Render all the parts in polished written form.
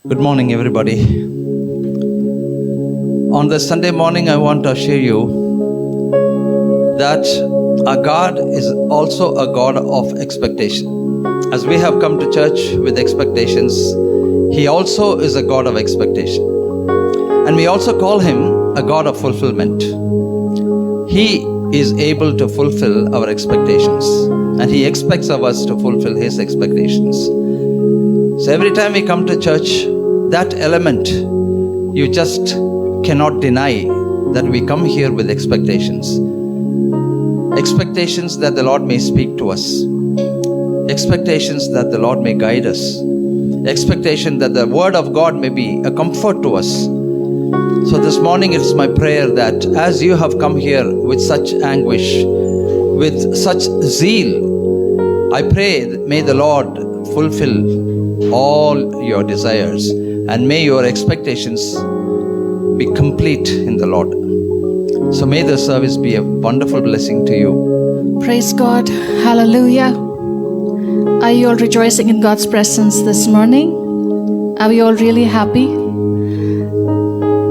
Good morning, everybody. On this Sunday morning, I want to assure you that our God is also a God of expectation. As we have come to church with expectations, He also is a God of expectation. And we also call Him a God of fulfillment. He is able to fulfill our expectations, and He expects of us to fulfill His expectations. So every time we come to church, that element, you just cannot deny that we come here with expectations. Expectations that the Lord may speak to us. Expectations that the Lord may guide us. Expectation that the Word of God may be a comfort to us. So this morning it is my prayer that as you have come here with such anguish, with such zeal, I pray that may the Lord fulfill all your desires, and may your expectations be complete in the Lord. So may the service be a wonderful blessing to you. Praise God. Hallelujah. Are you all rejoicing in God's presence this morning? Are we all really happy?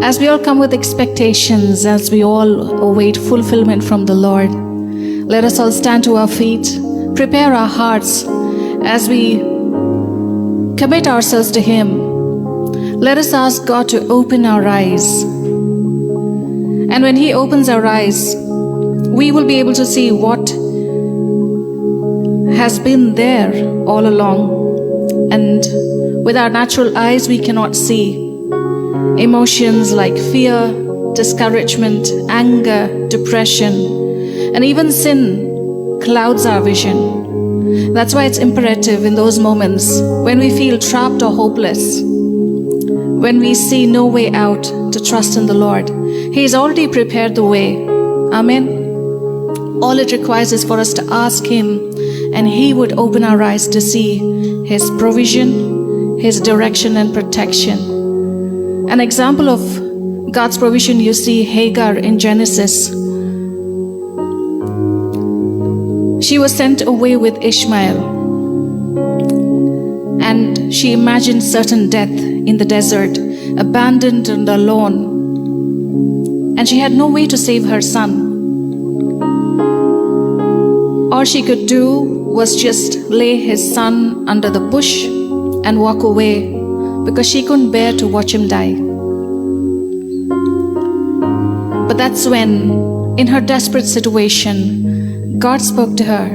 As we all come with expectations, as we all await fulfillment from the Lord, let us all stand to our feet, prepare our hearts as we commit ourselves to Him. Let us ask God to open our eyes. And when He opens our eyes, we will be able to see what has been there all along. And with our natural eyes, we cannot see. Emotions like fear, discouragement, anger, depression, and even sin clouds our vision. That's why it's imperative in those moments when we feel trapped or hopeless, when we see no way out, to trust in the Lord. He's already prepared the way. Amen. All it requires is for us to ask Him, and He would open our eyes to see His provision, His direction and protection. An example of God's provision, you see Hagar in Genesis. She was sent away with Ishmael, and she imagined certain death in the desert, abandoned and alone, and she had no way to save her son. All she could do was just lay his son under the bush and walk away, because she couldn't bear to watch him die. But that's when, in her desperate situation, God spoke to her,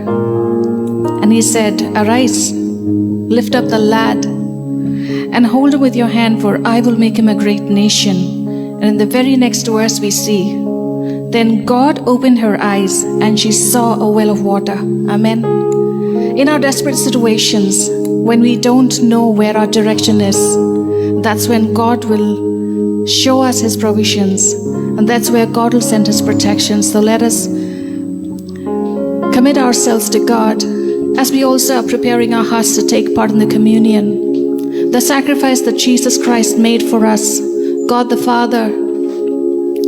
and He said, "Arise, lift up the lad, and hold him with your hand, for I will make him a great nation." And in the very next verse we see, then God opened her eyes, and she saw a well of water. Amen. In our desperate situations, when we don't know where our direction is, that's when God will show us His provisions, and that's where God will send His protection. So let us commit ourselves to God as we also are preparing our hearts to take part in the communion, the sacrifice that Jesus Christ made for us. God the Father,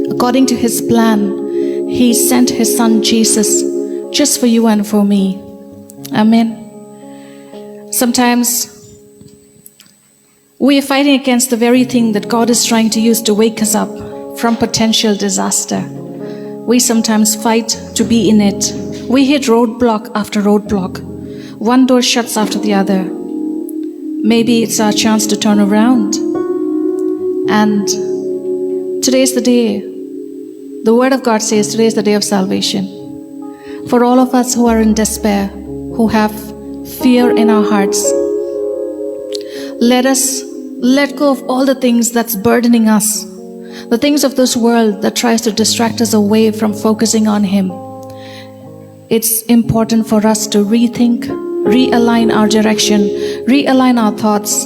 according to His plan, He sent His Son Jesus just for you and for me. Amen. Sometimes we are fighting against the very thing that God is trying to use to wake us up from potential disaster. We sometimes fight to be in it. We hit roadblock after roadblock. One door shuts after the other. Maybe it's our chance to turn around. And today is the day. The Word of God says today is the day of salvation. For all of us who are in despair, who have fear in our hearts, let us let go of all the things that's burdening us, the things of this world that tries to distract us away from focusing on Him. It's important for us to rethink, realign our direction, realign our thoughts,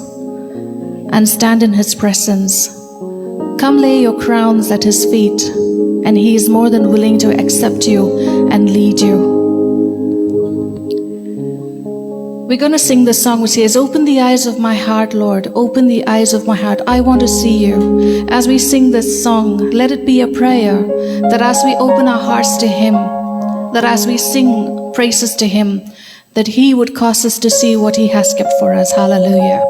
and stand in His presence. Come lay your crowns at His feet, and He is more than willing to accept you and lead you. We're going to sing the song which says, "Open the eyes of my heart, Lord, open the eyes of my heart. I want to see you." As we sing this song, let it be a prayer that as we open our hearts to Him, that as we sing praises to Him, that He would cause us to see what He has kept for us. Hallelujah.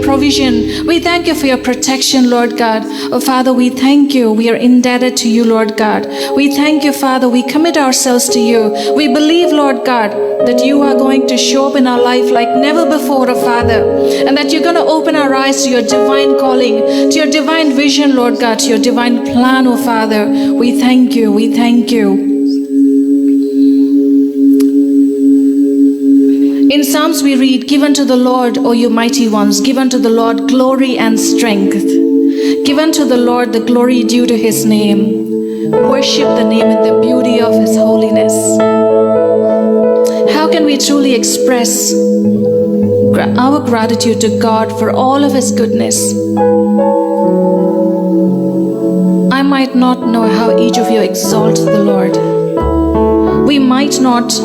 provision. We thank you for your protection, Lord God. Oh, Father, we thank you. We are indebted to you, Lord God. We thank you, Father. We commit ourselves to you. We believe, Lord God, that you are going to show up in our life like never before, oh Father, and that you're going to open our eyes to your divine calling, to your divine vision, Lord God, to your divine plan, oh Father. We thank you. We thank you. In Psalms we read, "Give unto the Lord, O you mighty ones, give unto the Lord glory and strength. Give unto the Lord the glory due to his name. Worship the name in the beauty of his holiness." How can we truly express our gratitude to God for all of his goodness? I might not know how each of you exalt the Lord. We might not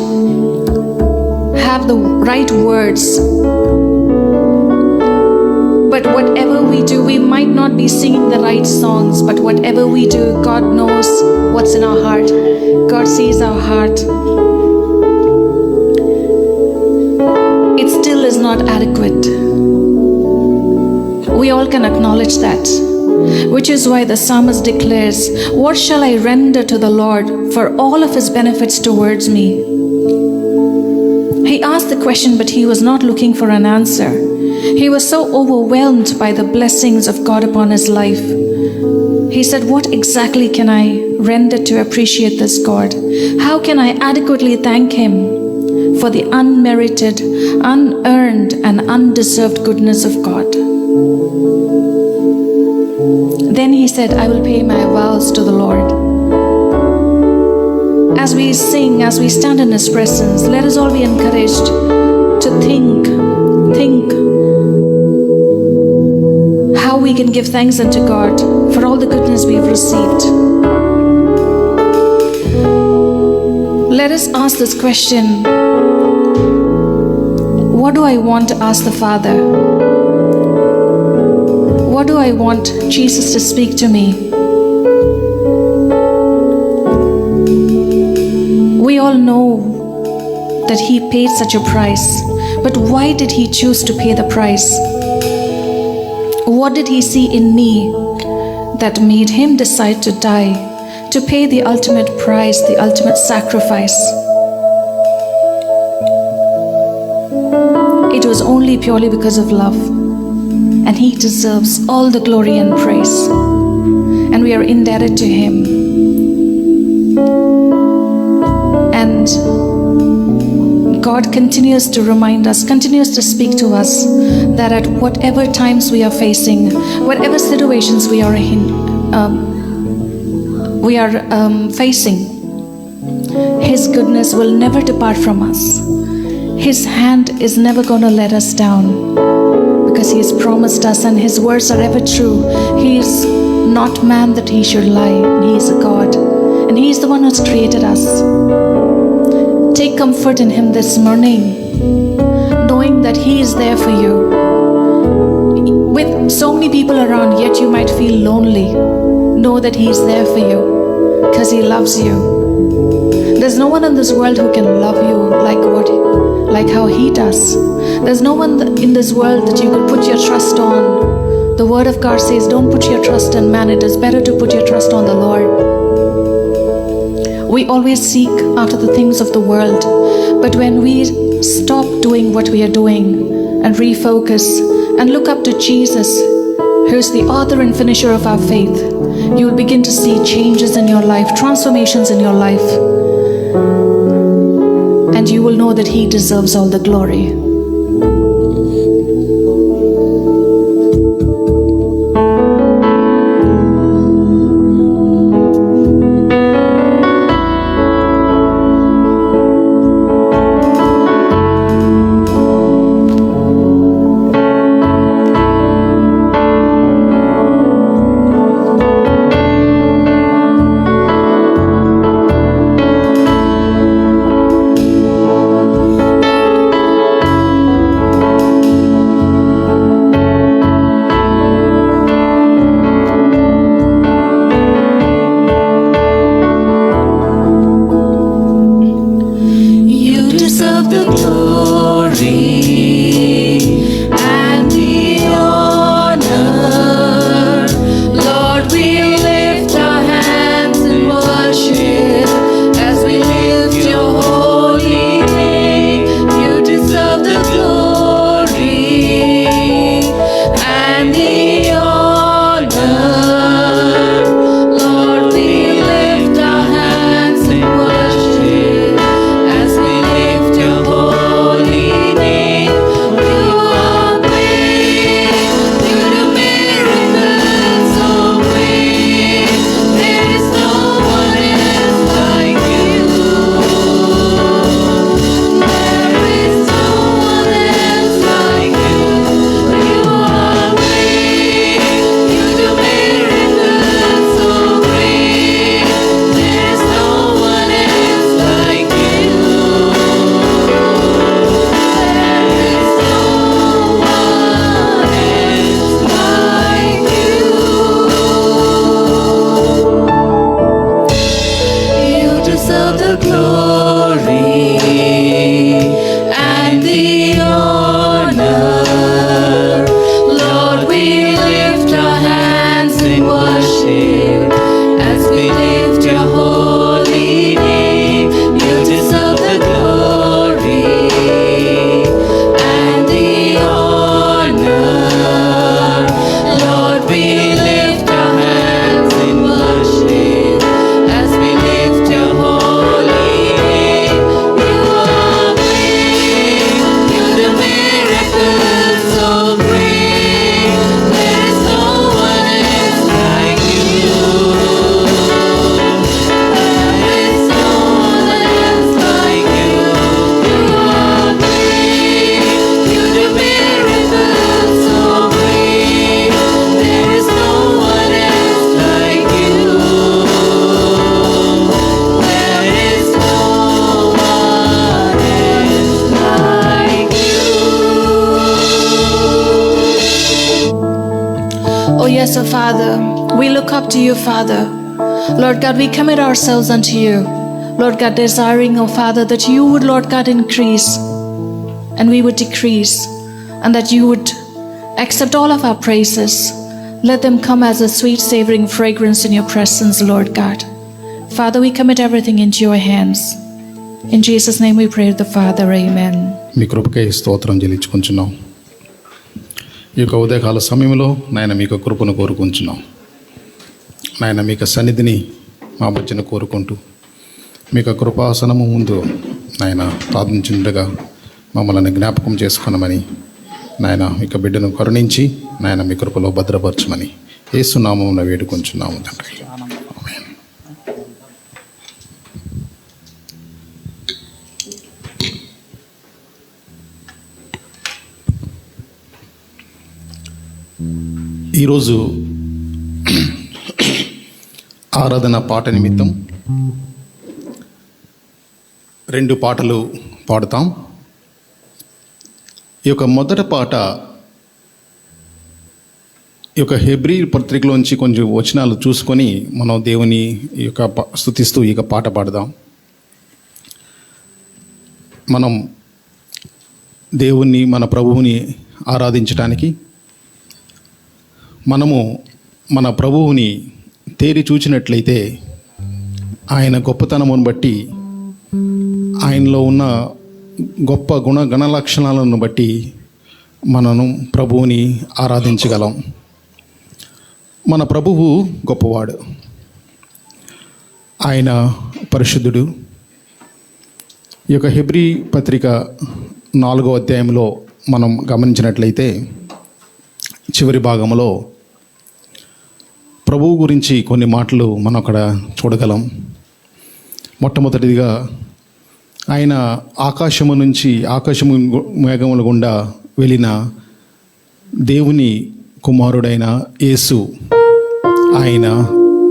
have the right words, but whatever we do, we might not be singing the right songs, but whatever we do, God knows what's in our heart. God sees our heart. It still is not adequate. We all can acknowledge that, which is why the psalmist declares, "What shall I render to the Lord for all of his benefits towards me?" He asked the question, but he was not looking for an answer. He was so overwhelmed by the blessings of God upon his life. He said, "What exactly can I render to appreciate this God? How can I adequately thank him for the unmerited, unearned, and undeserved goodness of God?" Then he said, "I will pay my vows to the Lord." As we sing, as we stand in his presence, let us all be encouraged to think how we can give thanks unto God for all the goodness we've received. Let us ask this question: what do I want to ask the Father? What do I want Jesus to speak to me? We all know that he paid such a price, but why did he choose to pay the price? What did he see in me that made him decide to die, to pay the ultimate price, the ultimate sacrifice? It was only purely because of love, and he deserves all the glory and praise, and we are indebted to him. And God continues to remind us, continues to speak to us that at whatever times we are facing, whatever situations we are facing, his goodness will never depart from us. His hand is never going to let us down, because he has promised us, and his words are ever true. He is not man that he should lie, and he is a God, and he is the one who's created us. Take comfort in him this morning, knowing that he is there for you. With so many people around, yet you might feel lonely. Know that he is there for you, because he loves you. There's no one in this world who can love you like how he does. There's no one in this world that you could put your trust on. The word of God says, don't put your trust in man. It is better to put your trust on the Lord. We always seek after the things of the world, but when we stop doing what we are doing and refocus and look up to Jesus, who is the author and finisher of our faith, you will begin to see changes in your life, transformations in your life, and you will know that he deserves all the glory. as a father. We look up to you, Father. Lord God, we commit ourselves unto you. Lord God, desiring, oh Father, that you would, Lord God, increase and we would decrease, and that you would accept all of our praises. Let them come as a sweet savoring fragrance in your presence, Lord God. Father, we commit everything into your hands. In Jesus' name we pray to the Father. Amen. మీ కృపకై స్తోత్రం చెల్లించుకుంటున్నాం. ఈ యొక్క ఉదయకాల సమయంలో నాయన మీకు కృపను కోరుకుంటున్నాం. నాయన మీకు సన్నిధిని మా మధ్యన కోరుకుంటూ మీకు కృపాసనము ముందు నాయన ప్రార్థించుండగా మమ్మల్ని జ్ఞాపకం చేసుకున్నామని నాయన మీకు బిడ్డను కరుణించి నాయన మీ కృపలో భద్రపరచమని యేసు నామమున వేడుకొంచున్నాము తండ్రి. ఆమేన్. ఈరోజు ఆరాధన పాట నిమిత్తం 2 పాటలు పాడుతాం. ఈ యొక్క మొదటి పాట ఈ యొక్క హెబ్రీ పత్రికలోంచి కొంచెం వచనాలు చూసుకొని మనం దేవుని ఈ యొక్క స్తుతిస్తూ ఈ యొక్క పాట పాడదాం. మనం దేవుణ్ణి మన ప్రభువుని ఆరాధించడానికి మనము మన ప్రభువుని తేరి చూచినట్లయితే ఆయన గొప్పతనమును బట్టి ఆయనలో ఉన్న గొప్ప గణ లక్షణాలను బట్టి మనను ప్రభువుని ఆరాధించగలం. మన ప్రభువు గొప్పవాడు, ఆయన పరిశుద్ధుడు. ఈ యొక్క హెబ్రీ పత్రిక 4వ అధ్యాయంలో మనం గమనించినట్లయితే చివరి భాగంలో ప్రభువు గురించి కొన్ని మాటలు మనం అక్కడ చూడగలం. మొట్టమొదటిదిగా ఆయన ఆకాశము మేఘముల గుండా వెళ్ళిన దేవుని కుమారుడైన యేసు, ఆయన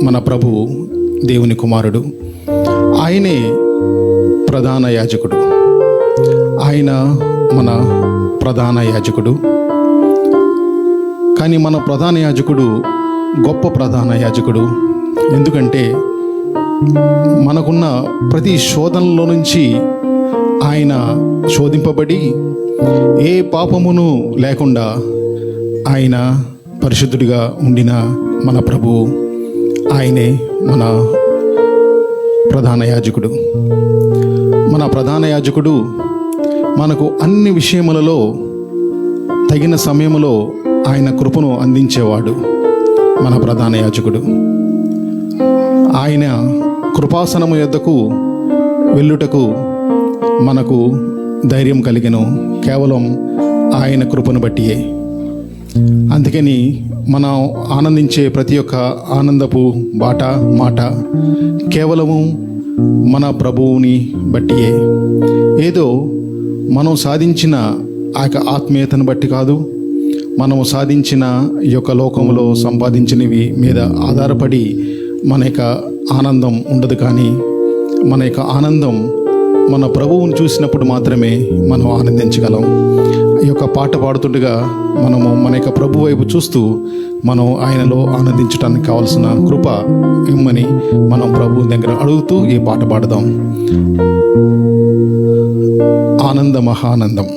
మన ప్రభువు దేవుని కుమారుడు. ఆయనే ప్రధాన యాజకుడు. ఆయన మన ప్రధాన యాజకుడు. కానీ మన ప్రధాన యాజకుడు గొప్ప ప్రధాన యాజకుడు. ఎందుకంటే మనకున్న ప్రతి శోధనలో నుంచి ఆయన శోధింపబడి ఏ పాపమును లేకుండా ఆయన పరిశుద్ధుడిగా ఉండిన మన ప్రభువు, ఆయనే మన ప్రధాన యాజకుడు. మన ప్రధాన యాజకుడు మనకు అన్ని విషయములలో తగిన సమయంలో ఆయన కృపను అందించేవాడు. మన ప్రధాన యాజకుడు ఆయన కృపాసనము యొద్దకు వెళ్ళుటకు మనకు ధైర్యం కలిగెను కేవలం ఆయన కృపను బట్టియే. అందుకని మనం ఆనందించే ప్రతి ఒక్క ఆనందపు మాట కేవలము మన ప్రభువుని బట్టియే. ఏదో మనం సాధించిన ఆ యొక్క ఆత్మీయతను బట్టి కాదు, మనము సాధించిన ఈ యొక్క లోకములో సంపాదించినవి మీద ఆధారపడి మన యొక్క ఆనందం ఉండదు. కానీ మన యొక్క ఆనందం మన ప్రభువుని చూసినప్పుడు మాత్రమే మనం ఆనందించగలం. ఈ యొక్క పాట పాడుతుండగా మనము మన యొక్క ప్రభు వైపు చూస్తూ మనం ఆయనలో ఆనందించడానికి కావాల్సిన కృప ఇమ్మని మనం ప్రభు దగ్గర అడుగుతూ ఈ పాట పాడదాం. ఆనంద మహానందం.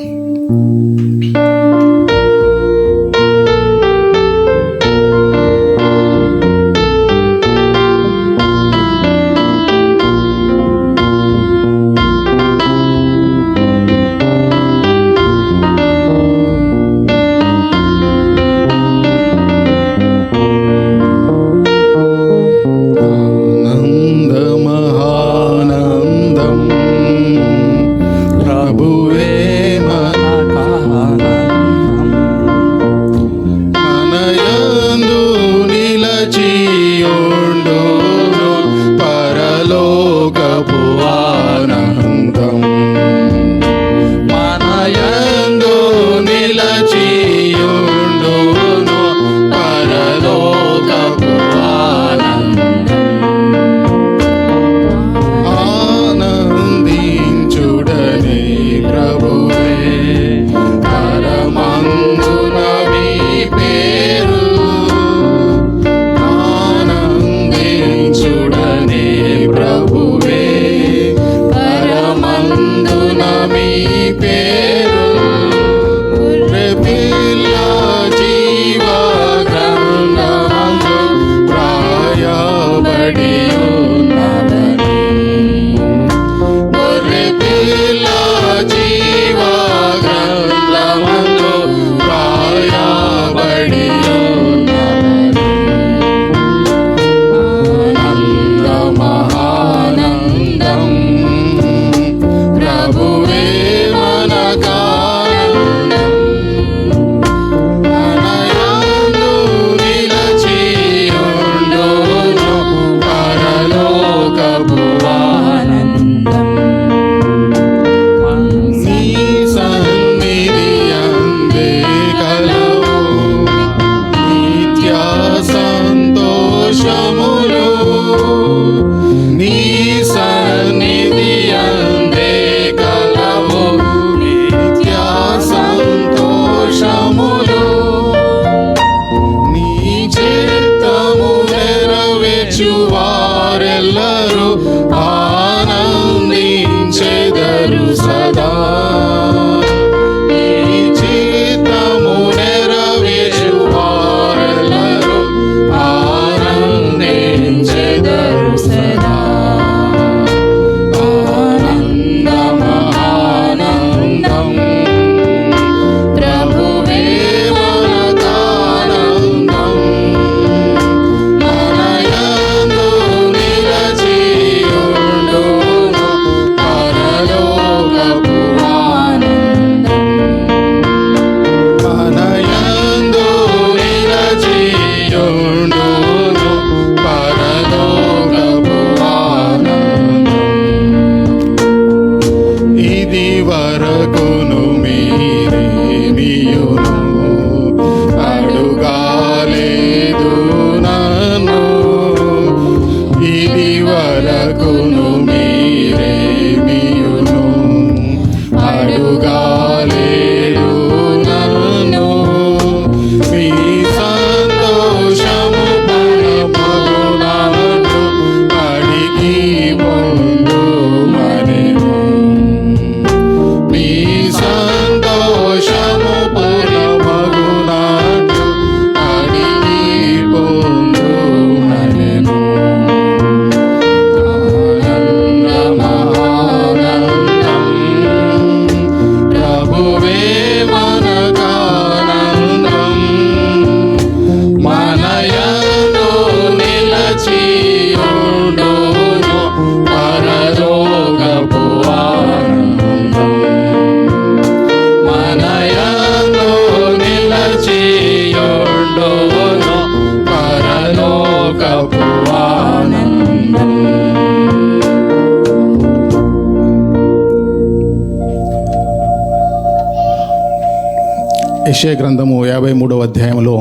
యెషయా గ్రంథము 53వ అధ్యాయంలో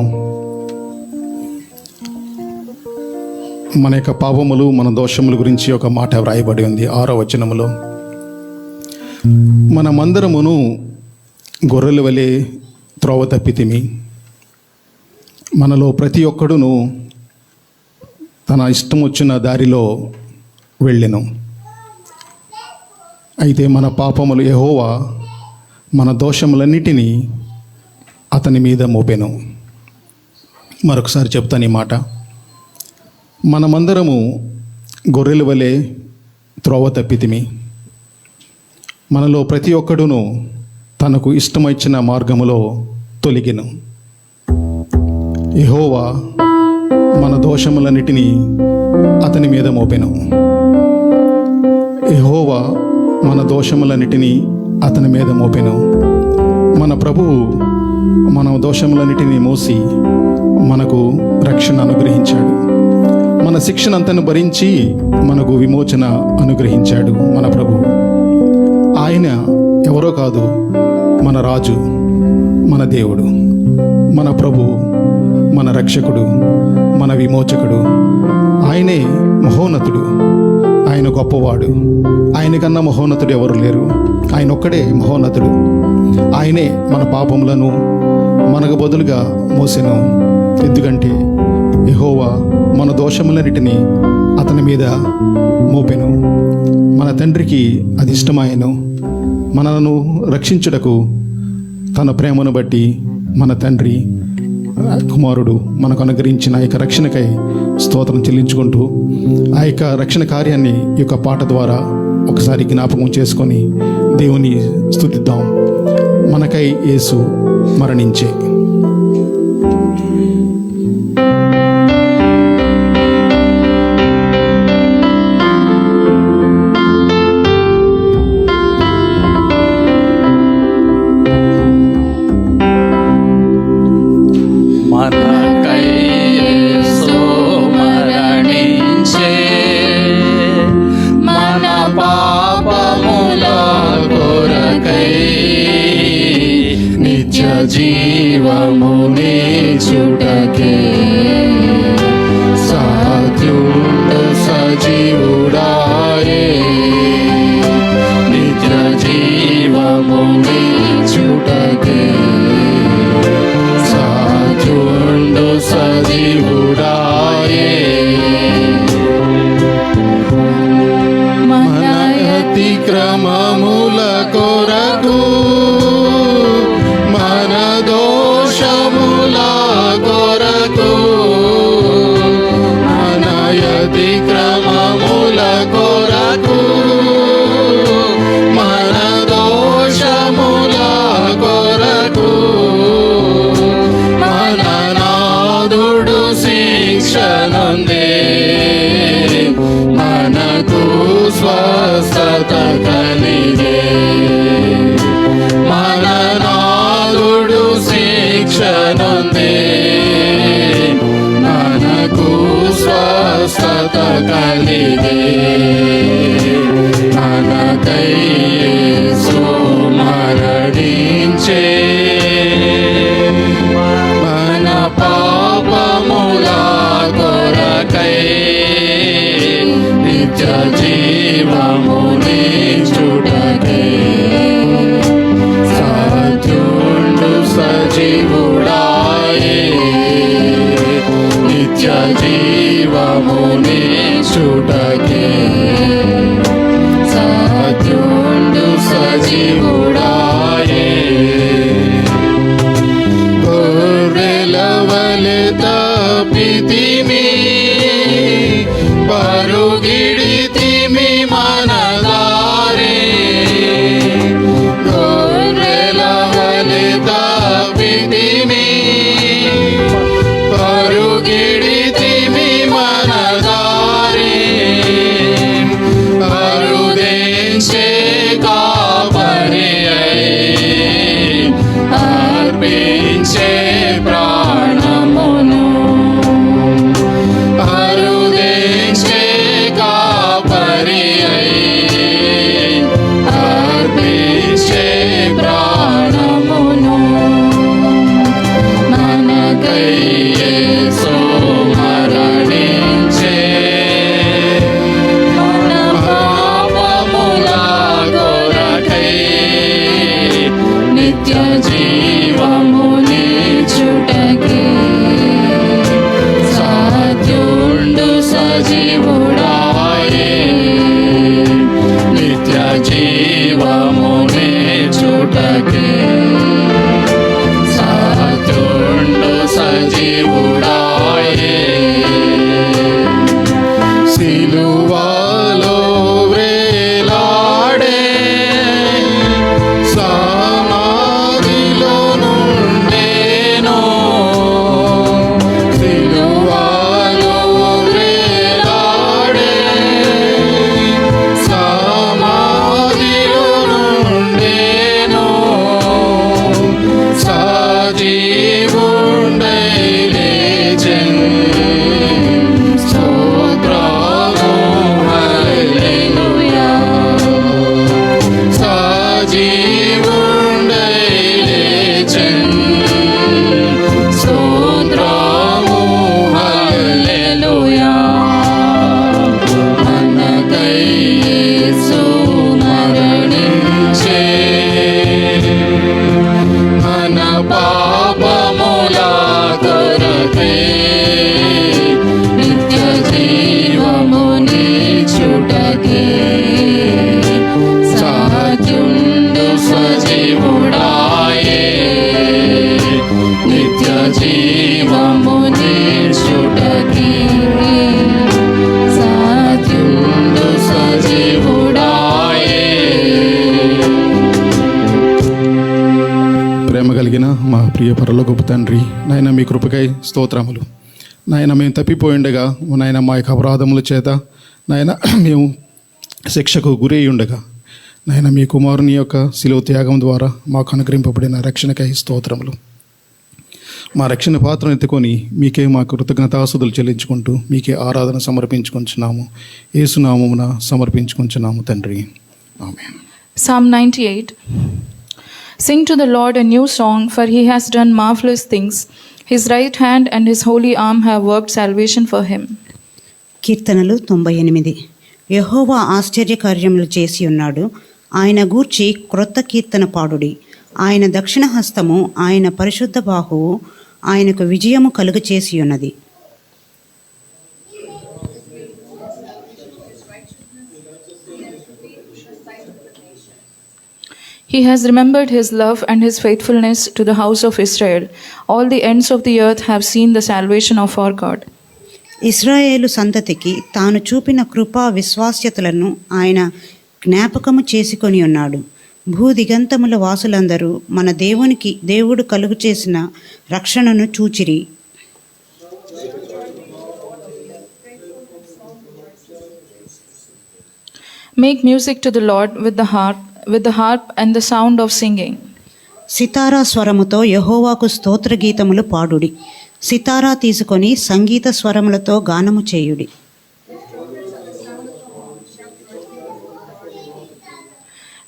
మన యొక్క పాపములు మన దోషముల గురించి ఒక మాట వ్రాయబడి ఉంది. 6వ వచనములో, మనమందరమును గొర్రెల వలె త్రోవ తప్పితిమి, మనలో ప్రతి ఒక్కడును తన ఇష్టం వచ్చిన దారిలో వెళ్ళెను. అయితే మన పాపములు యెహోవా మన దోషములన్నిటినీ అతని మీద మోపెను. మరొకసారి చెప్తాను ఈ మాట. మనమందరము గొర్రెల వలె త్రోవ తప్పితిమి, మనలో ప్రతి ఒక్కడును తనకు ఇష్టమొచ్చిన మార్గములో తొలగెను. యెహోవా మన దోషములన్నిటినీ అతని మీద మోపెను. యెహోవా మన దోషములన్నిటినీ అతని మీద మోపెను. మన ప్రభువు మన దోషములన్నిటినీ మోసి మనకు రక్షణ అనుగ్రహించాడు. మన శిక్షనంతను భరించి మనకు విమోచన అనుగ్రహించాడు మన ప్రభువు. ఆయన ఎవరో కాదు, మన రాజు, మన దేవుడు, మన ప్రభువు, మన రక్షకుడు, మన విమోచకుడు. ఆయనే మహోన్నతుడు, ఆయన గొప్పవాడు. ఆయన కన్నా మహోన్నతుడు ఎవరు లేరు. ఆయన ఒక్కడే మహోన్నతుడు. ఆయనే మన పాపములను మనకు బదులుగా మోసెను. ఎందుకంటే యెహోవా మన దోషములన్నిటినీ అతని మీద మోపెను. మన తండ్రికి అది ఇష్టమాయను. మనను రక్షించుటకు తన ప్రేమను బట్టి మన తండ్రి కుమారుడు మనకు అనుగ్రహించిన ఆ యొక్క రక్షణకై స్తోత్రం చెల్లించుకుంటూ ఆ యొక్క రక్షణ కార్యాన్ని ఈ యొక్క పాట ద్వారా ఒకసారి జ్ఞాపకం చేసుకొని దేవుని స్తుతిద్దాం. మనకై యేసు మరణించే. జీవముని చుటకే సాధ్యుండు సజీవుడాయే, నిత్య జీవముని చుటకే సాధ్యుండు సజీవుడాయే. మన అతిక్రమముల కొరకు మన దోషముల కొరకు, మన అతిక్రమముల కొరకు, మన దోషముల కొరకు మన నాదుడు శిక్షనుందే, మనకు స్వస్థత కలిగే. మన నాదుడు శిక్షనుందే, మనకు స్వస్థత కలిగే. మనకై యేసు మరణించే, మన పాపముల కొరకై నిత్య జీవముని చుటకే సాధ్యుండు సజీవుడాయే, నిత్య జీవముని చుటకే సాధ్యుండు సజీవుడాయే. గొర్రెల వలె తప్పితిమి, పరుగిడితిమి మన దారి. గొర్రెల వలె తప్పితిమి, పరుగిడితిమి మన దారి. అరుదేంచే కాపరి కలిగిన మా ప్రియ పరలోకపు తండ్రి, నాయన మీ కృపకై స్తోత్రములు. నాయన మేము తప్పిపోయిండగా నాయన మా యొక్క అపరాధముల చేత నాయన మేము శిక్షకు గురి ఉండగా నాయన మీ కుమారుని యొక్క శిలువ త్యాగం ద్వారా మాకు అనుగ్రహింపబడిన రక్షణకై స్తోత్రములు. మా రక్షణ పాత్రను ఎత్తుకొని మీకే మా కృతజ్ఞతాస్తుతులు చెల్లించుకుంటూ మీకే ఆరాధన సమర్పించుకుంటున్నాము. యేసునామమున సమర్పించుకుంటున్నాము తండ్రి, ఆమేన్. Psalm 98. Sing to the Lord a new song, for he has done marvelous things. His right hand and his holy arm have worked salvation for him. కీర్తనలు 98. యెహోవా ఆశ్చర్యకార్యములు చేసి ఉన్నాడు, ఆయన గూర్చి క్రొత్త కీర్తన పాడుడి. ఆయన దక్షిణ హస్తము, ఆయన పరిశుద్ధ బాహువు ఆయనకు విజయము కలుగచేసి ఉన్నది. He has remembered his love and his faithfulness to the house of Israel. All the ends of the earth have seen the salvation of our God. ఇశ్రాయేలు సంతతికి తాను చూపిన కృపా విశ్వాస్యతలను ఆయన జ్ఞాపకము చేసుకొని ఉన్నాడు. భూదిగంతముల వాసులందరూ మన దేవుడు కలుగు చేసిన రక్షణను చూచిరి. Make music to the Lord with the harp and the sound of singing. సితారా స్వరముతో యెహోవాకు స్తోత్ర గీతములు పాడుడి. సితారా తీసుకొని సంగీత స్వరములతో గానము చేయుడి.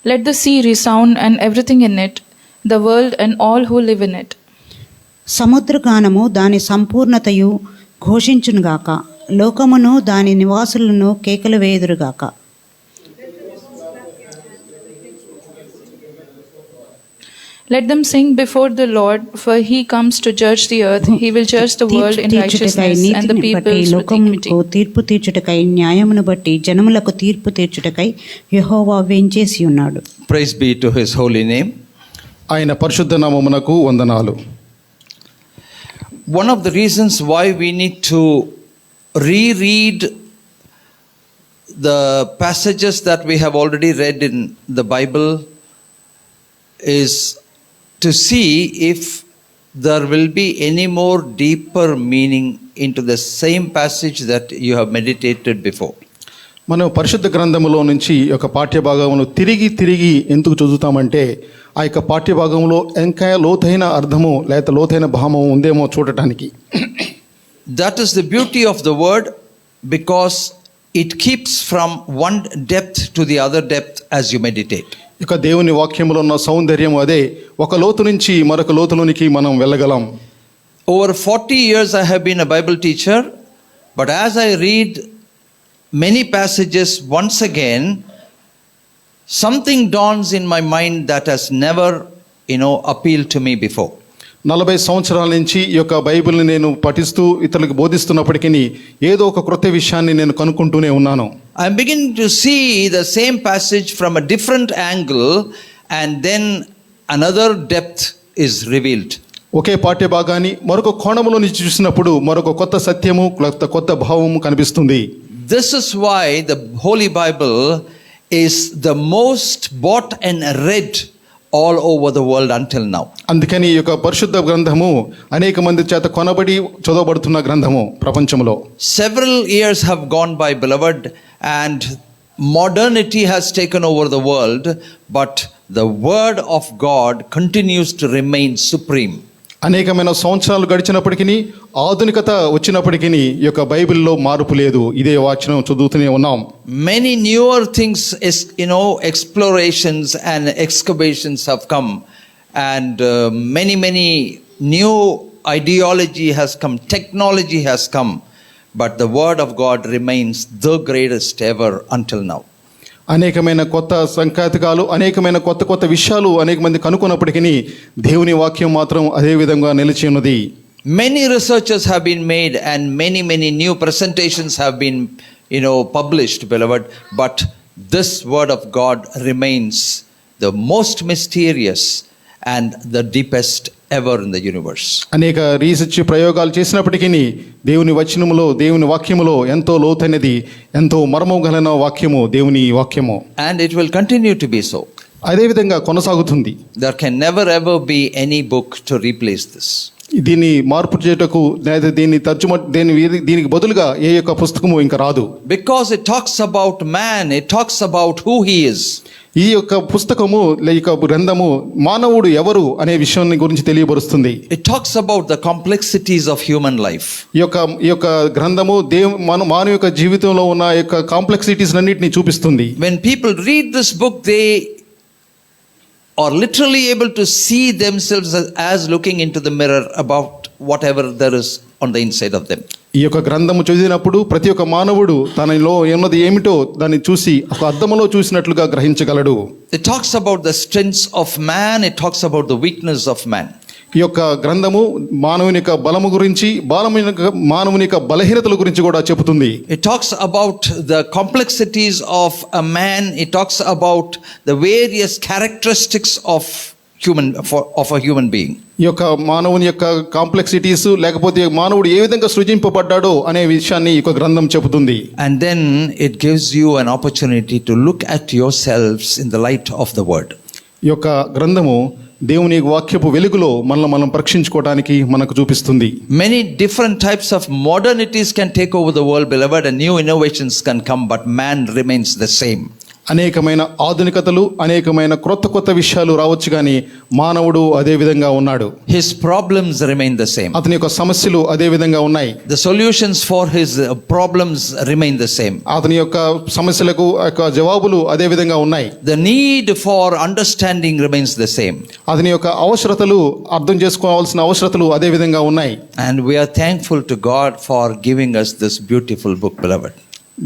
Let the sea resound and everything in it, the world and all who live in it. సముద్రగానము దాని సంపూర్ణతయు ఘోషించునుగాక, లోకమును దాని నివాసులను కేకలు వేయుదురుగాక. Let them sing before the Lord, for he comes to judge the earth. He will judge the world in righteousness and the peoples with equity. తీర్పు తీర్చుటకై, న్యాయమును బట్టి జనములకు తీర్పు తీర్చుటకై యెహోవా వేంచేసి ఉన్నాడు. Praise be to his holy name. ఆయన పరిశుద్ధ నామమునకు వందనాలు. One of the reasons why we need to reread the passages that we have already read in the Bible is to see if there will be any more deeper meaning into the same passage that you have meditated before. మనం పరిశుద్ధ గ్రంథములో నుంచి ఒక పాఠ్యభాగమును తిరిగి ఎందుకు చదువుతామంటే ఆ యొక్క పాఠ్యభాగంలో ఇంకా లోతైన అర్థము లేక లోతైన భావము ఉందేమో చూడటానికి. That is the beauty of the word, because it keeps from one depth to the other depth as you meditate. ఇక దేవుని వాక్యములో ఉన్న సౌందర్యం అదే, ఒక లోతు నుంచి మరొక లోతులోనికి మనం వెళ్ళగలం. Over 40 years I have been a Bible teacher, but as I read many passages once again, something dawns in my mind that has never, appealed to me before. 40 సంవత్సరాల నుంచి ఈ యొక్క బైబిల్ని నేను పఠిస్తూ ఇతరులకు బోధిస్తున్నప్పటికీ ఏదో ఒక క్రొత్త విషయాన్ని నేను కనుక్కుంటూనే ఉన్నాను. I'm beginning to see the same passage from a different angle, and then another depth is revealed. ఒకే పాఠ్య భాగాన్ని మరొక కోణంలో నుంచి చూసినప్పుడు మరొక కొత్త సత్యము, కొత్త భావము కనిపిస్తుంది. This is why the Holy Bible is the most bought and read all over the world until now. అందుకని ఈ యొక్క పరిశుద్ధ గ్రంథము అనేక మంది చేత కొనబడి చదవబడుతున్న గ్రంథము ప్రపంచంలో. Several years have gone by, beloved, and modernity has taken over the world, but the word of God continues to remain supreme. అనేకమైన సంవత్సరాలు గడిచినప్పటికీ ఆధునికత వచ్చినప్పటికీ ఈ యొక్క బైబిల్లో మార్పు లేదు. ఇదే వచనం చదువుతూనే ఉన్నాం. Many newer things, explorations and excavations have come, and many new ideology has come, technology has come, but the word of God remains the greatest ever until now. అనేకమైన కొత్త సంకేతాలు, అనేకమైన కొత్త విషయాలు అనేక మంది కనుక్కున్నప్పటికీ దేవుని వాక్యం మాత్రం అదే విధంగా నిలిచి ఉన్నది. Many researches have been made and many new presentations have been published, beloved, but this word of God remains the most mysterious and the deepest ever in the universe. అనేక రీసెర్చ్ ప్రయోగాలు చేసినప్పటికీ దేవుని వచనములో, దేవుని వాక్యములో ఎంతో లోతైనది, ఎంతో మర్మం గల వాక్యము దేవుని వాక్యము. And it will continue to be so. అదేవిధంగా కొనసాగుతుంది. There can never ever be any book to replace this. దీన్ని మార్పు చేయటకు లేదా దీనికి బదులుగా ఏ యొక్క పుస్తకము ఇంకా రాదు. Because it talks about man, it talks about who he is. ఈ యొక్క పుస్తకము లేక గ్రంథము మానవుడు ఎవరు అనే విషయాన్ని గురించి తెలియబరుస్తుంది. It talks about the complexities of human life. ఈ యొక్క గ్రంథము మానవ యొక్క జీవితంలో ఉన్న యొక్క కాంప్లెక్సిటీస్ అన్నిటిని చూపిస్తుంది. When people read this book, they are literally able to see themselves as looking into the mirror about whatever there is on the inside of them. ఈ యొక్క గ్రంథము చదివినప్పుడు ప్రతి ఒక్క మానవుడు తనలో ఉన్నది ఏమిటో దాన్ని చూసి ఒక అద్దములో చూసినట్లుగా గ్రహించగలడు. It talks about the strengths of man, it talks about the weakness of man. ఈ యొక్క గ్రంథము మానవుని యొక్క బలము గురించి మానవుని యొక్క బలహీనతల గురించి కూడా చెబుతుంది. It talks about the complexities of a man, it talks about the various characteristics of a human being. ఈ యొక్క మానవుని యొక్క కాంప్లెక్సిటీస్ లేకపోతే మానవుడు ఏ విధంగా సృజింపబడ్డాడో అనే విషయాన్ని ఈ యొక్క గ్రంథం చెబుతుంది. And then it gives you an opportunity to look at yourselves in the light of the word. ఈ యొక్క గ్రంథము దేవుని వాక్యపు వెలుగులో మనం పరీక్షించుకోవడానికి మనకు చూపిస్తుంది. Many different types of modernities can take over the world, beloved, and new innovations can come, but man remains the same. అనేకమైన ఆధునికతలు అనేకమైన కొత్త విషయాలు రావచ్చు కానీ మానవుడు అదే విధంగా ఉన్నాడు. His problems remain the same. అతని యొక్క సమస్యలు అదే విధంగా ఉన్నాయి. The solutions for his problems remain the same. అతని యొక్క సమస్యలకు యొక్క జవాబులు అదే విధంగా ఉన్నాయి. The need for understanding remains the same. అతని యొక్క అవసరతలు అర్థం చేసుకోవాల్సిన అవసరతలు అదే విధంగా ఉన్నాయి. And we are thankful to God for giving us this beautiful book, beloved.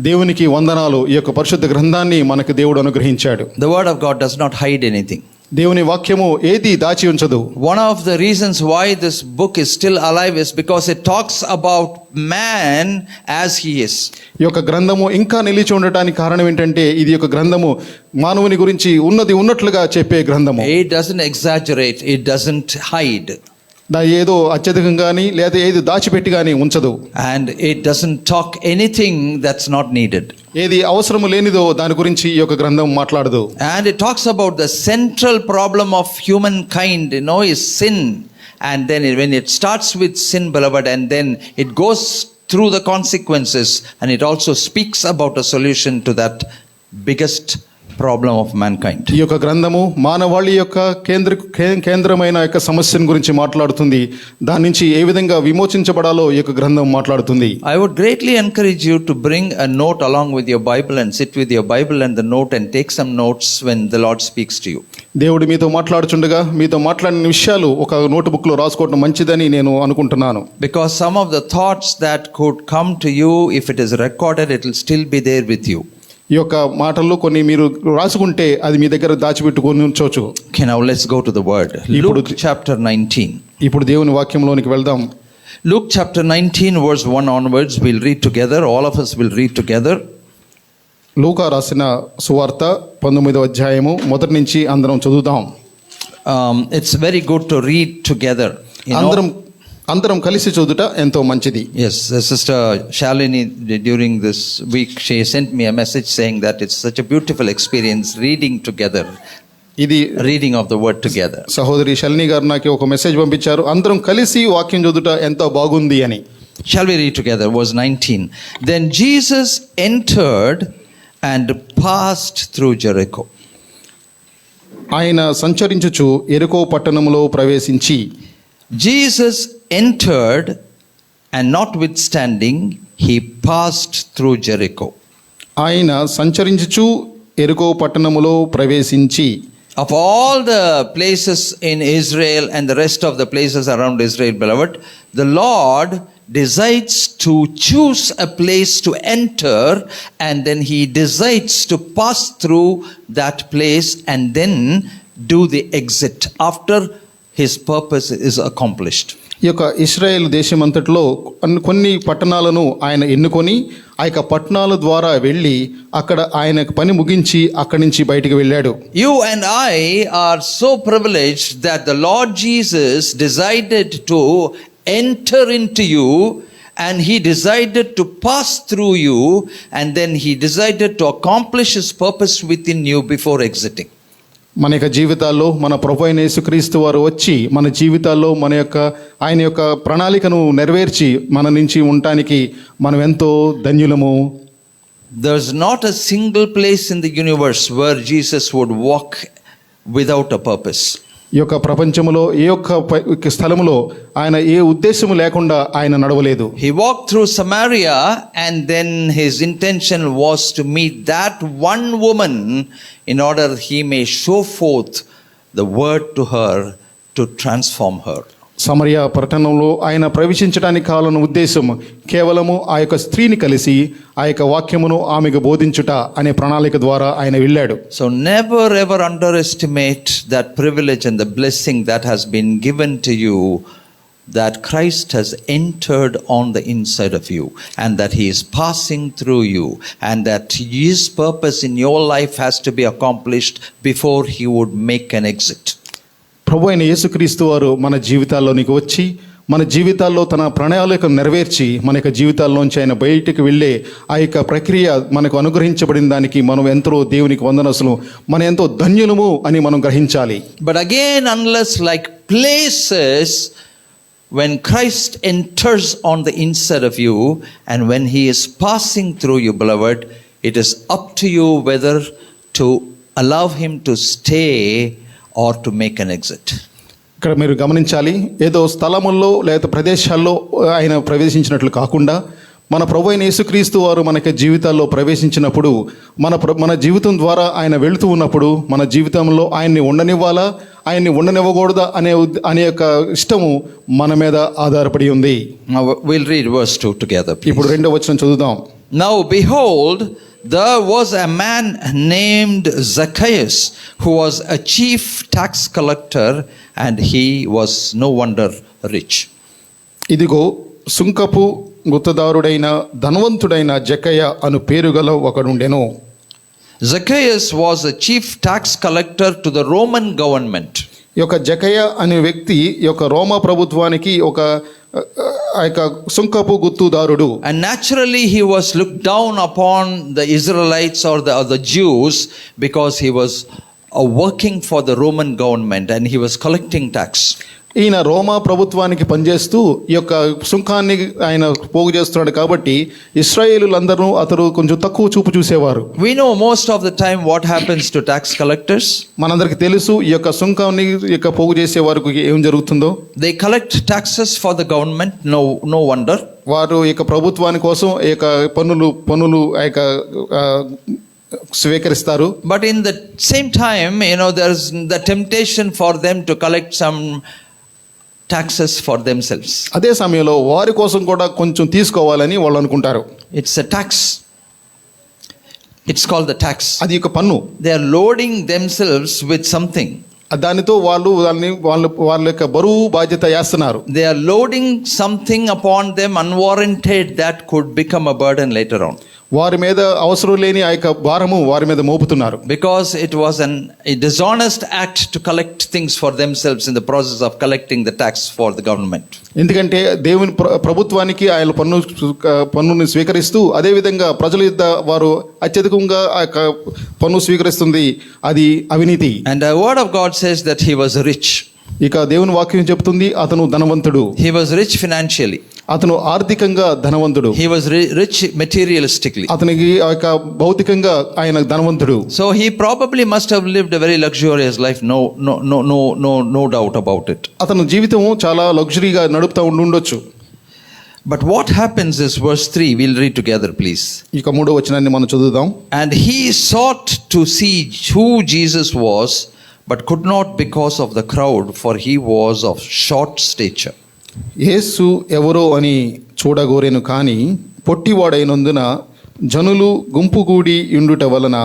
దేవునికి వందనాలు, ఈ యొక్క పరిశుద్ధ గ్రంథాన్ని మనకు దేవుడు అనుగ్రహించాడు. The word of God does not hide anything. దేవుని వాక్యము ఏది దాచి ఉంచదు. One of the reasons why this book is still alive is because it talks about man as he is. ఈ యొక్క గ్రంథము ఇంకా నిలిచి ఉండటానికి కారణం ఏంటంటే ఇది యొక్క గ్రంథము మానవుని గురించి ఉన్నది ఉన్నట్లుగా చెప్పే గ్రంథము. It doesn't exaggerate, it doesn't hide. ఏదో అత్యధికం కానీ లేదా ఏది దాచిపెట్టి కానీ ఉంచదు. And it doesn't talk anything that's not needed. ఏది అవసరము లేనిదో దాని గురించి ఈ యొక్క గ్రంథం మాట్లాడదు. And it talks about the central problem of humankind, is sin. And then when it starts with sin, beloved, and then it goes through the consequences, and it also speaks about a solution to that biggest problem of mankind. ఈ యొక్క గ్రంథము మానవాళి యొక్క కేంద్రమైన యొక్క సమస్యను గురించి మాట్లాడుతుంది. దాని నుంచి ఏ విధంగా విమోచించబడాలో ఈ యొక్క గ్రంథం మాట్లాడుతుంది. I would greatly encourage you to bring a note along with your Bible and sit with your Bible and the note and take some notes when the Lord speaks to you. దేవుడు మీతో మాట్లాడుచుండగా మీతో మాట్లాడిన విషయాలు ఒక note book లో రాసుకోవడం మంచిదని నేను అనుకుంటున్నాను. Because some of the thoughts that could come to you, if it is recorded, it will still be there with you. ఈ యొక్క మాటల్లో కొన్ని మీరు రాసుకుంటే అది మీ దగ్గర దాచిపెట్టుకొని ఉంచవచ్చు. Okay, now let's go to the word. Luke chapter 19. ఇప్పుడు దేవుని వాక్యంలోనికి వెళ్దాం. Luke chapter 19 verse 1 onwards, we'll read together. All of us will read together. లూకా రాసిన సువార్త 19వ అధ్యాయము మొదటి నుంచి అందరం చదువుదాం. It's very good to read together. అందరం కలిసి చదువుట ఎంతో మంచిది. Yes, Sister Shalini during this week she sent me a message saying that it's such a beautiful experience reading together. ఇది reading of the word together. సహోదరి శల్ని గారు నాకు ఒక message పంపించారు, అందరం కలిసి వాక్యం చదువుట ఎంతో బాగుంది అని. Shall we read together? Verse 19. Then Jesus entered and passed through Jericho. ఆయన సంచరించుచు యెరికో పట్టణములో ప్రవేశించి. Jesus entered and notwithstanding he passed through Jericho. ఆయన సంచరించుచు యెరికో పట్టణములో ప్రవేశించి. Of all the places in Israel and the rest of the places around Israel, beloved, the Lord decides to choose a place to enter, and then he decides to pass through that place and then do the exit after his purpose is accomplished. ఈ యొక్క ఇశ్రాయేల్ దేశమంతటిలో కొన్ని పట్టణాలను ఆయన ఎన్నుకొని ఆ యొక్క పట్టణాల ద్వారా వెళ్ళి అక్కడ ఆయన పని ముగించి అక్కడి నుంచి బయటికి వెళ్ళాడు. You and I are so privileged that the Lord Jesus decided to enter into you, and he decided to pass through you, and then he decided to accomplish his purpose within you before exiting. మన యొక్క జీవితాల్లో మన ప్రభు అయిన యేసుక్రీస్తు వారు వచ్చి మన జీవితాల్లో ఆయన యొక్క ప్రణాళికను నెరవేర్చి మన నుంచి ఉండటానికి మనం ఎంతో ధన్యులము. There's not a single place in the universe where Jesus would walk without a purpose. ఈ యొక్క ప్రపంచంలో ఏ ఒక్క స్థలములో ఆయన ఏ ఉద్దేశము లేకుండా ఆయన నడవలేదు. He walked through Samaria and then his intention was to meet that one woman in order he may show forth the word to her to transform her. సమరయ పట్టణంలో ఆయన ప్రవేశించడానికి కావాలన్న ఉద్దేశం కేవలము ఆ యొక్క స్త్రీని కలిసి ఆ యొక్క వాక్యమును ఆమెకు బోధించుట అనే ప్రణాళిక ద్వారా ఆయన వెళ్ళాడు. So never ever underestimate that privilege and the blessing that has been given to you, that Christ has entered on the inside of you and that he is passing through you and that his purpose in your life has to be accomplished before he would make an exit. ప్రభు అయిన యేసుక్రీస్తు వారు మన జీవితాల్లోనికి వచ్చి మన జీవితాల్లో తన ప్రణాళిక నెరవేర్చి మన యొక్క జీవితాల్లోంచి ఆయన బయటికి వెళ్ళే ఆ యొక్క ప్రక్రియ మనకు అనుగ్రహించబడిన దానికి మనం ఎంతో దేవునికి వందనసులు, మనం ఎంతో ధన్యులము అని మనం గ్రహించాలి. But again, unless like places, when Christ enters on the inside of you and when he is passing through you, beloved, it is up to you whether to allow him to stay or to make an exit. ఇక్కడ మీరు గమనించాలి, ఏదో స్థలముల్లో లేదా ప్రదేశాల్లో ఆయన ప్రవేశించినట్లు కాకుండా మన ప్రభు అయిన యేసుక్రీస్తు వారు మనకి జీవితాల్లో ప్రవేశించినప్పుడు మన జీవితం ద్వారా ఆయన వెళుతూ ఉన్నప్పుడు మన జీవితంలో ఆయన్ని ఉండనివ్వాలా ఆయన్ని ఉండనివ్వకూడదా అనే యొక్క ఇష్టము మన మీద ఆధారపడి ఉంది. Now we'll read verse 2 together, please. ఇప్పుడు 2వ వచనం చదువుదాం. Now behold, there was a man named Zacchaeus who was a chief tax collector and he was no wonder rich. ఇదిగో సుంకపు గుత్తదారుడైన ధనవంతుడైన జక్కయ్య అను పేరుగల ఒకడుండెను. Zacchaeus was a chief tax collector to the Roman government. ఈ యొక్క జక్కయ్య అనే వ్యక్తి ఈ యొక్క రోమా ప్రభుత్వానికి ఒక సుంకపు గుత్తుదారుడు. And naturally he was looked down upon the Israelites or the Jews because he was working for the Roman government and he was collecting tax. ఈయన రోమా ప్రభుత్వానికి పనిచేస్తూ ఈ యొక్క సుంకాన్ని ఆయన పోగు చేస్తున్నాడు కాబట్టి ఇశ్రాయేలులందరూ అతడు కొంచెం తక్కువ చూపు చూసేవారు. We know most of the time what happens to tax collectors. మనందరికి తెలుసు ఈ యొక్క సుంకాన్ని యొక్క పోగు చేసే వారికి ఏం జరుగుతుందో. They collect taxes for the government, no wonder. వారు ఈ యొక్క ప్రభుత్వాని కోసం ఈ యొక్క పన్నులు ఆ యొక్క స్వీకరిస్తారు. But in the same time, there's the temptation for them to collect some taxes for themselves. అదే సమయంలో వారి కోసం కూడా కొంచెం తీసుకోవాలని వాళ్ళు అనుకుంటారు. It's a tax. It's called the tax. అది ఒక పన్ను. They are loading themselves with something. దానితో వాళ్ళ యొక్క బరువు బాధ్యత వేస్తున్నారు. They are loading something upon them unwarranted that could become a burden later on. వారి మీద అవసరం లేని ఆ యొక్క భారము వారి మీద మోపుతున్నారు. Because it was a dishonest act to collect things for themselves in the process of collecting the tax for the government. ఎందుకంటే దేవుని ప్రభుత్వానికి ఆయన పన్నుని స్వీకరిస్తూ అదేవిధంగా ప్రజల యొద్ద వారు అత్యధికంగా ఆ యొక్క పన్ను స్వీకరిస్తుంది, అది అవినీతి. And the word of God says that he was rich. ఇక దేవుని వాక్యం చెప్తుంది అతను ధనవంతుడు. He was rich financially. అతను ఆర్థికంగా ధనవంతుడు. He was rich materialistically. అతనికి ఆ యొక్క భౌతికంగా ఆయన ధనవంతుడు. So he probably must have lived a very luxurious life. No doubt about it. అతను జీవితం చాలా లగ్జరీగా నడుపుతూ ఉండొచ్చు. But what happens is verse 3. We'll read together, please. ఇక 3వ వచనాన్ని మనం చదువుదాం. And he sought to see who Jesus was, but could not because of the crowd, for he was of short stature. యేసు ఎవరో అని చూడగోరెను కానీ పొట్టివాడైనందున జనులు గుంపుగూడి ఉండుట వలన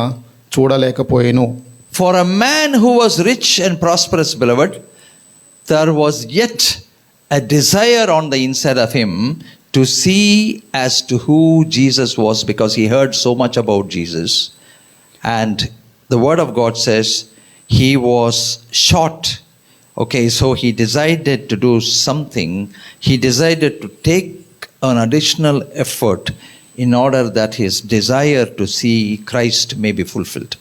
చూడలేకపోయెను. For a man who was rich and prosperous, beloved, there was yet a desire on the inside of him to see as to who Jesus was, because he heard so much about Jesus. And the word of God says he was short. Okay, so he decided to do something. He decided to take an additional effort in order that his desire to see Christ may be fulfilled.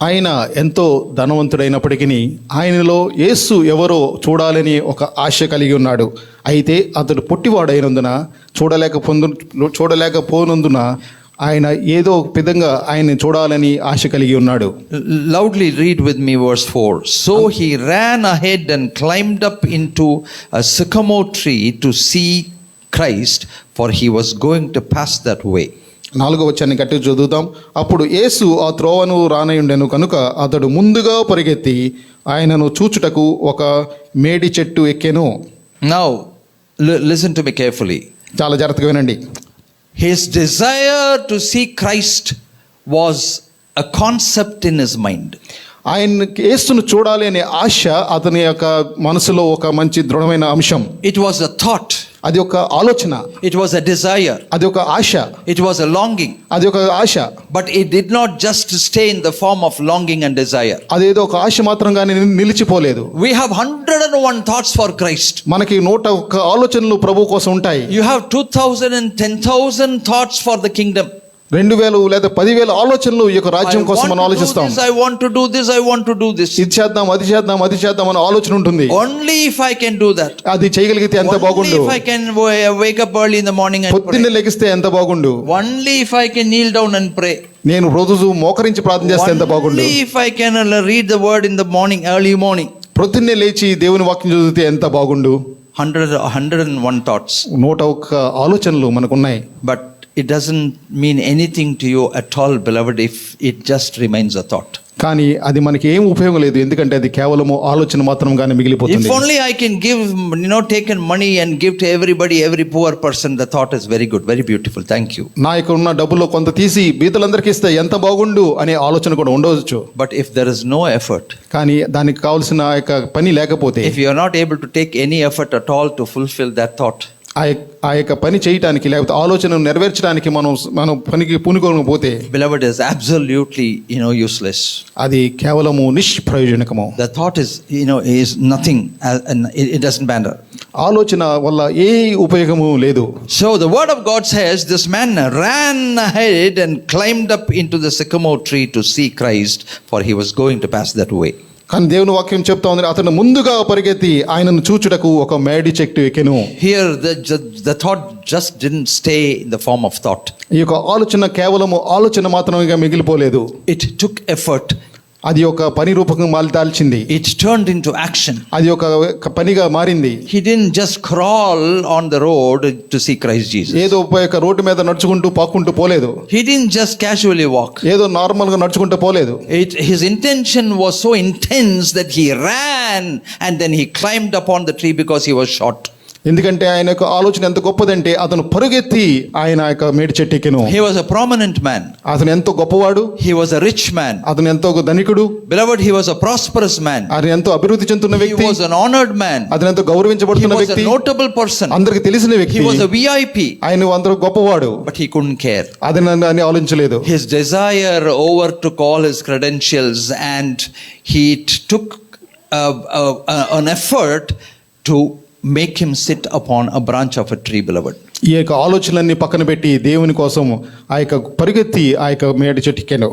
ఆయన ఎంతో ధనవంతుడైనప్పటికీ ఆయనలో యేసు ఎవరో చూడాలని ఒక ఆశ కలిగి ఉన్నాడు. అయితే అతడు పొట్టివాడైనందున చూడలేకపోనందున ఆయన ఏదో ఒక విధంగా ఆయన్ని చూడాలని ఆశ కలిగి ఉన్నాడు. Loudly read with me verse 4. So he ran ahead and climbed up into a sycamore tree to see Christ, for he was going to pass that way. 4వ వచనాన్ని గట్టిగా చదువుతాం. అప్పుడు యేసు ఆ త్రోవను రానయుండెను కనుక అతడు ముందుగా పరిగెత్తి ఆయనను చూచుటకు ఒక మేడి చెట్టు ఎక్కెను. Now listen to me carefully. చాలా జాగ్రత్తగా వినండి. His desire to see Christ was a concept in his mind. ఆయన యేసును చూడాలి అనే ఆశ అతని యొక్క మనసులో ఒక మంచి దృఢమైన అంశం. It was a thought. అది ఒక ఆలోచన. It was a desire. అది ఒక ఆశ. It was a longing. అది ఒక ఆశ. But it did not just stay in the form of longing and desire. అదేదో ఒక ఆశ మాత్రంగానే నిలిచిపోలేదు. We have 101 thoughts for Christ. మనకి 101 ఆలోచనలు ప్రభు కోసం ఉంటాయి. You have 2,000 and 10,000 thoughts for the kingdom. 2,000 లేదా 10,000 ఆలోచనలు ఈ యొక్క రాజ్యం కోసం మనం ఆలోచిస్తాం. I want to do this, I want to do this. ఇది చేద్దాం, అది చేద్దాం, అది చేద్దాం అనే ఆలోచన ఉంటుంది. Only if I can do that. అది చేయగలిగితే ఎంత బాగుండు. Only if I can wake up early in the morning and pray. పొద్దున్నే లెగిస్తే ఎంత బాగుండు. Only if I can kneel down and pray. నేను రోజు మోకరించి ప్రార్థన చేస్తే ఎంత బాగుండు. Only if I can read the word in the morning, early morning. పొద్దున్నే లేచి దేవుని వాక్యం చదివితే ఎంత బాగుండు. 101 thoughts. 101 ఆలోచనలు మనకున్నాయి. But it doesn't mean anything to you at all, beloved, if it just remains a thought. కానీ అది మనకి ఏం ఉపయోగం లేదు, ఎందుకంటే అది కేవలము ఆలోచన మాత్రంగానే మిగిలిపోతుంది. If only I can give, taken money and give to everybody, every poor person, the thought is very good, very beautiful. Thank you. నా యొక్క ఉన్న డబ్బులో కొంత తీసి బీదలందరికీ ఇస్తే ఎంత బాగుండు అనే ఆలోచన కూడా ఉండవచ్చు. But if there is no effort, కానీ దానికి కావాల్సిన యొక్క పని లేకపోతే, if you are not able to take any effort at all to fulfill that thought, ఆ యొక్క పని చేయటానికి లేకపోతే ఆలోచనను నెరవేర్చడానికి మనం పనికి పూనుకోకపోతే, beloved, is absolutely useless. అది కేవలము నిష్ప్రయోజనకము. The thought is nothing, and it doesn't matter. ఆలోచన వల్ల ఏ ఉపయోగము లేదు. So the word of God says this man ran ahead and climbed up into the sycamore tree to see Christ, for he was going to pass that way. కానీ దేవుని వాక్యం చెప్తా ఉంది, అతను ముందుగా పరిగెత్తి ఆయనను చూచుటకు ఒక మేడి చెట్టు ఎక్కెను. Here the thought just didn't stay in the form of thought. ఈ యొక్క ఆలోచన కేవలము ఆలోచన మాత్రమే మిగిలిపోలేదు. It took effort. అది ఒక పని రూపకంగా దాల్చింది. It turned into action. అది ఒక పనిగా మారింది. He didn't just crawl on the road to see Christ Jesus. ఏదో ఒక రోడ్డు మీద నడుచుకుంటూ పాక్కుంటూ పోలేదు. He didn't just casually walk. ఏదో నార్మల్ గా నడుచుకుంటూ పోలేదు. His intention was so intense that he ran and then he climbed upon the tree because he was short. ఎందుకంటే ఆయన యొక్క ఆలోచన ఎంత గొప్పదంటే అతను పరుగెత్తి ఆయన యొక్క మేడి చెట్టు ఎక్కెను. He was a prominent man. అతను ఎంతో గొప్పవాడు. He was a rich man. అతను ఎంతో ధనికుడు. Beloved, he was a prosperous man. అతను ఎంతో అభివృద్ధి చెందుతున్న వ్యక్తి. He was an honored man. అతను ఎంతో గౌరవించబడుతున్న వ్యక్తి. He was a notable person. అందరికి తెలిసిన వ్యక్తి. He was a VIP. ఆయన అందరూ గొప్పవాడు. But he couldn't care. అతను ఆలోచించలేదు. His desire overtook all his credentials, and he took an effort to make him sit upon a branch of a tree, beloved. ఈ యొక్క ఆలోచనలన్నీ పక్కన పెట్టి దేవుని కోసం ఆ యొక్క పరిగెత్తి ఆ యొక్క మేడి చెట్టు ఎక్కాను.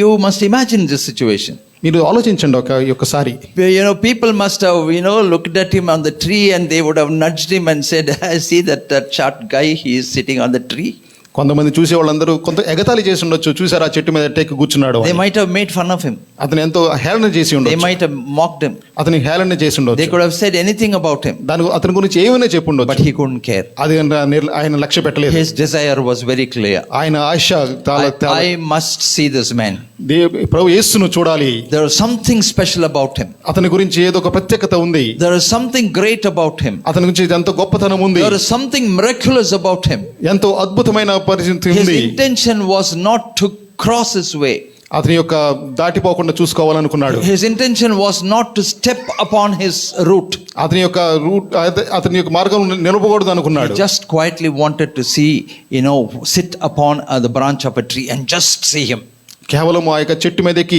You must imagine this situation. మీరు ఆలోచించండి ఒకసారి. People must have looked at him on the tree, and they would have nudged him and said, I see that short guy, he is sitting on the tree. కొంతమంది చూసే వాళ్ళందరూ కొంత ఎగతాళి చేసి ఉండొచ్చు. చూసారా చెట్టు మీద టెక్కి కూర్చున్నాడు. They might have made fun of him. అతను ఎంతో హేళన చేసి ఉండొచ్చు. They might have mocked him. అతని హేళన చేసి ఉండొచ్చు. They could have said anything about him. అతని గురించి ఏమైనా చెప్పి ఉండొచ్చు. But he couldn't care. అది ఆయన లక్ష్య పెట్టలేదు. His desire was very clear. ఆయన ఆశ I must see this man. ప్రభు యేసును చూడాలి. There is something special about him. అతని గురించి ఏదో ఒక ప్రత్యేకత ఉంది. There is something great about him. అతని గురించి ఎంతో గొప్పతనం ఉంది. There is something miraculous about him. ఎంతో అద్భుతమైన పరిస్థితి ఉంది. His intention was not to cross his way. అతని యొక్క దాటిపోకుండా చూసుకోవాలనుకున్నాడు. His intention was not to step upon his route. అతని యొక్క మార్గం నిలబడకూడదు అనుకున్నాడు. He just quietly wanted to see, sit upon the branch of a tree and just see him. కేవలం ఆ యొక్క చెట్టు మీద ఎక్కి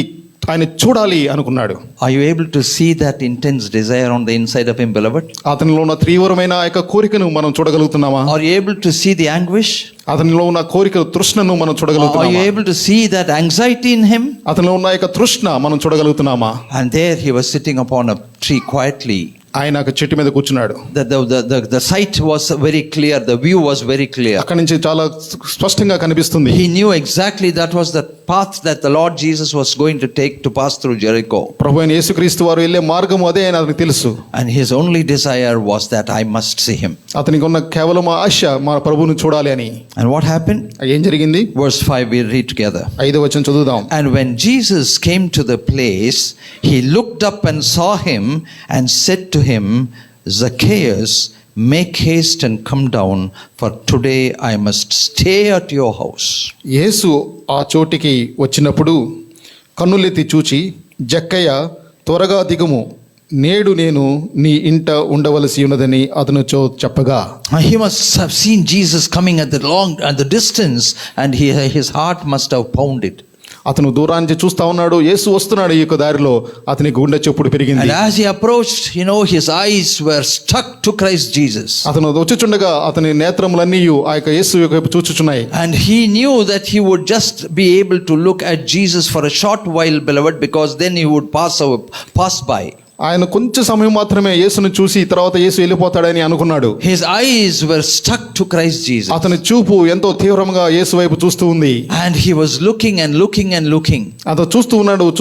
ఆయన చూడాలి అనుకున్నాడు. Are you able to see that intense desire on the inside of him, beloved? అతనిలో ఉన్న తీవ్రమైన ఆ యొక్క కోరికను మనం చూడగలుగుతున్నామా? Are you able to see the anguish? అతనిలో ఉన్న కోరిక తృష్ణను మనం Are you చూడగలుగుతున్నామా? able to see that anxiety in him? అతనిలో ఉన్న యొక్క తృష్ణ మనం చూడగలుగుతున్నామా? And there he was sitting upon a tree quietly. ఆయన ఒక చెట్టు మీద కూర్చున్నాడు. The sight was very clear, the view was very clear. అక్కడి నుంచి చాలా స్పష్టంగా కనిపిస్తుంది. He knew exactly that was the path that the Lord Jesus was going to take to pass through Jericho. ప్రభు అయిన యేసుక్రీస్తు వారు వెళ్ళే మార్గం అదే అని అతనికి తెలుసు. And his only desire was that I must see him. అతనికి ఉన్న కేవలం ఆశ మా ప్రభువును చూడాలి అని. And what happened? ఏం జరిగింది? Verse 5 we read together. 5వ వచనం చదువుదాం. And when Jesus came to the place, he looked up and saw him and said to him, Zacchaeus, make haste and come down, for today I must stay at your house. యేసు ఆ చోటికి వచ్చినప్పుడు కన్నులెత్తి చూచి, జక్కయ్య త్వరగా దిగుము, నేడు నేను నీ ఇంట ఉండవలసి ఉన్నదని అతనితో చెప్పగా. He must have seen Jesus coming at the distance, and his heart must have pounded. అతను దూరాన్ని చూస్తా ఉన్నాడు, యేసు వస్తున్నాడు ఈ యొక్క దారిలో, అతని గుండె చప్పుడు పెరిగింది. And as he approached, his eyes were stuck to Christ Jesus. అతను వచ్చుచుండగా అతని నేత్రములన్నీ ఆ యొక్క యేసు వైపు చూచుచున్నాయి. And he knew that he would just be able to look at Jesus for a short while, beloved, because then he would pass by. ఆయన కొంచెం సమయం మాత్రమే యేసును చూసి తర్వాత యేసు వెళ్ళిపోతాడని అనుకున్నాడు. His eyes were stuck to Christ Jesus. అతని చూపు ఎంతో తీవ్రంగా యేసు వైపు చూస్తూ ఉంది. And he was looking and looking and looking. అతను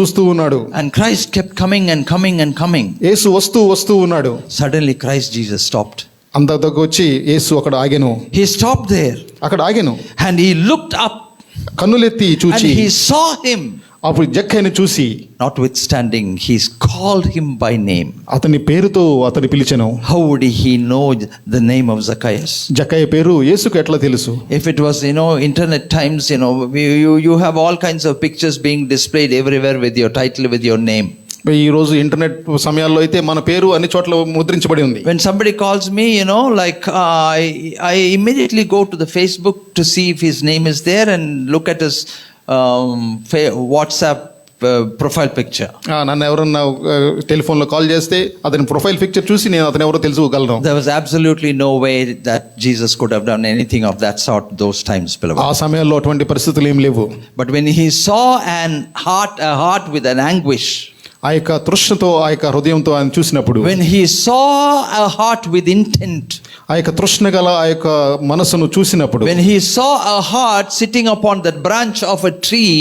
చూస్తూ ఉన్నాడు. And Christ kept coming and coming and coming. యేసు వస్తూ ఉన్నాడు. Suddenly Christ Jesus stopped. అంత దగ్గర వచ్చి యేసు అక్కడ ఆగెను. He stopped there. అక్కడ ఆగెను. And he looked up. కన్నులెత్తి And చూచి he saw him. అప్పుడు జక్కయ్యను చూసి, Notwithstanding, he called him by name. అతని పేరుతో అతని పిలిచెను. How would he know the name of Zacchaeus? జక్కయ్య పేరు యేసుకు ఎట్లా తెలుసు? If it was, internet times, you have all kinds of pictures being displayed everywhere with your title, with your name. ఈ రోజు ఇంటర్నెట్ సమయాల్లో అయితే మన పేరు అన్ని చోట్ల ముద్రించబడి ఉంది. When somebody calls me, I immediately go to the Facebook to see if his name is there and look at his WhatsApp profile picture. నన్ను ఎవరన్నా టెలిఫోన్లో కాల్ చేస్తే అతని ప్రొఫైల్ పిక్చర్ చూసి నేను అతను ఎవరో తెలుసుకోగలను. There was absolutely no way that Jesus could have done anything of that sort those times, beloved. ఆ సమయంలో అటువంటి పరిస్థితులు ఏం లేవు. But when he saw a heart with an anguish, ఆ యొక్క తృష్ణతో ఆ యొక్క హృదయంతో ఆయన చూసినప్పుడు, when he saw a heart with intent, ఆ యొక్క తృష్ణ గల ఆ యొక్క మనసును చూసినప్పుడు, when he saw a heart sitting upon that branch of a tree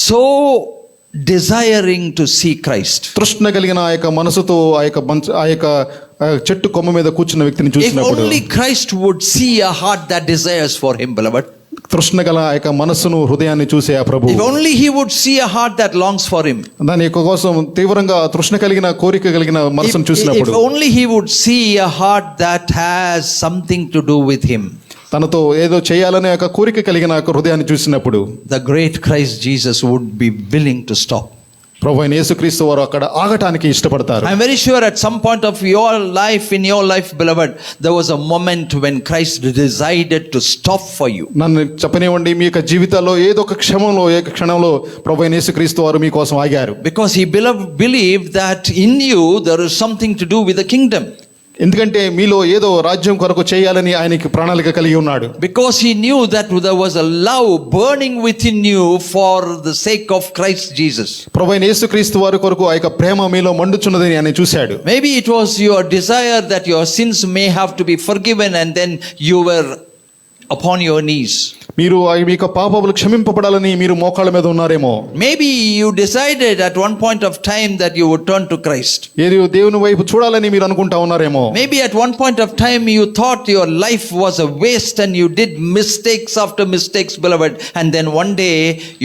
so desiring to see Christ, తృష్ణ కలిగిన ఆ యొక్క మనసుతో ఆ యొక్క చెట్టు కొమ్మ మీద కూర్చున్న వ్యక్తిని if చూసినప్పుడు, only Christ would see a heart that desires for him, beloved. తృష్ణ గల ఆ యొక్క మనస్సును హృదయాన్ని చూసే ఆ ప్రభు, If only he would see a heart that longs for him. దాని యొక్క కోసం తీవ్రంగా తృష్ణ కలిగిన కోరిక కలిగిన మనసును చూసినప్పుడు, If only he would see a heart that has something to do with him. తనతో ఏదో చేయాలనే ఒక కోరిక కలిగిన ఒక హృదయాన్ని చూసినప్పుడు, The great Christ Jesus would be willing to stop. ప్రభు అయిన యేసుక్రీస్తు వారు అక్కడ ఆగటానికి ఇష్టపడతారు. I'm very sure at some point of in your life, beloved, there was a moment when Christ decided to stop for you. నన్ను చెప్పనివ్వండి, మీ యొక్క జీవితాల్లో ఏదో ఒక క్షణంలో ప్రభు అయిన యేసుక్రీస్తు వారు మీకోసం ఆగారు. Because he believed that in you there is something to do with the kingdom. ఎందుకంటే మీలో ఏదో రాజ్యం కొరకు చేయాలని ఆయనకి ప్రణాళిక కలిగి ఉన్నాడు. Because he knew that there was a love burning within you for the sake of Christ Jesus. ప్రభువైన యేసుక్రీస్తు వారి కొరకు ఆ యొక్క ప్రేమ మీలో మండుచున్నదని ఆయన చూశాడు. Maybe it was your desire that your sins may have to be forgiven, and then you were upon your knees. మీరు మీ యొక్క పాపములు క్షమింపబడాలని మీరు మోకాళ్ళ మీద ఉన్నారేమో. Maybe you decided at one point of time that you would turn to Christ. ఏదో దేవుని వైపు చూడాలని మీరు అనుకుంటా ఉన్నారేమో. Maybe at one point of time you thought your life was a waste and you did mistakes after mistakes, beloved, and then one day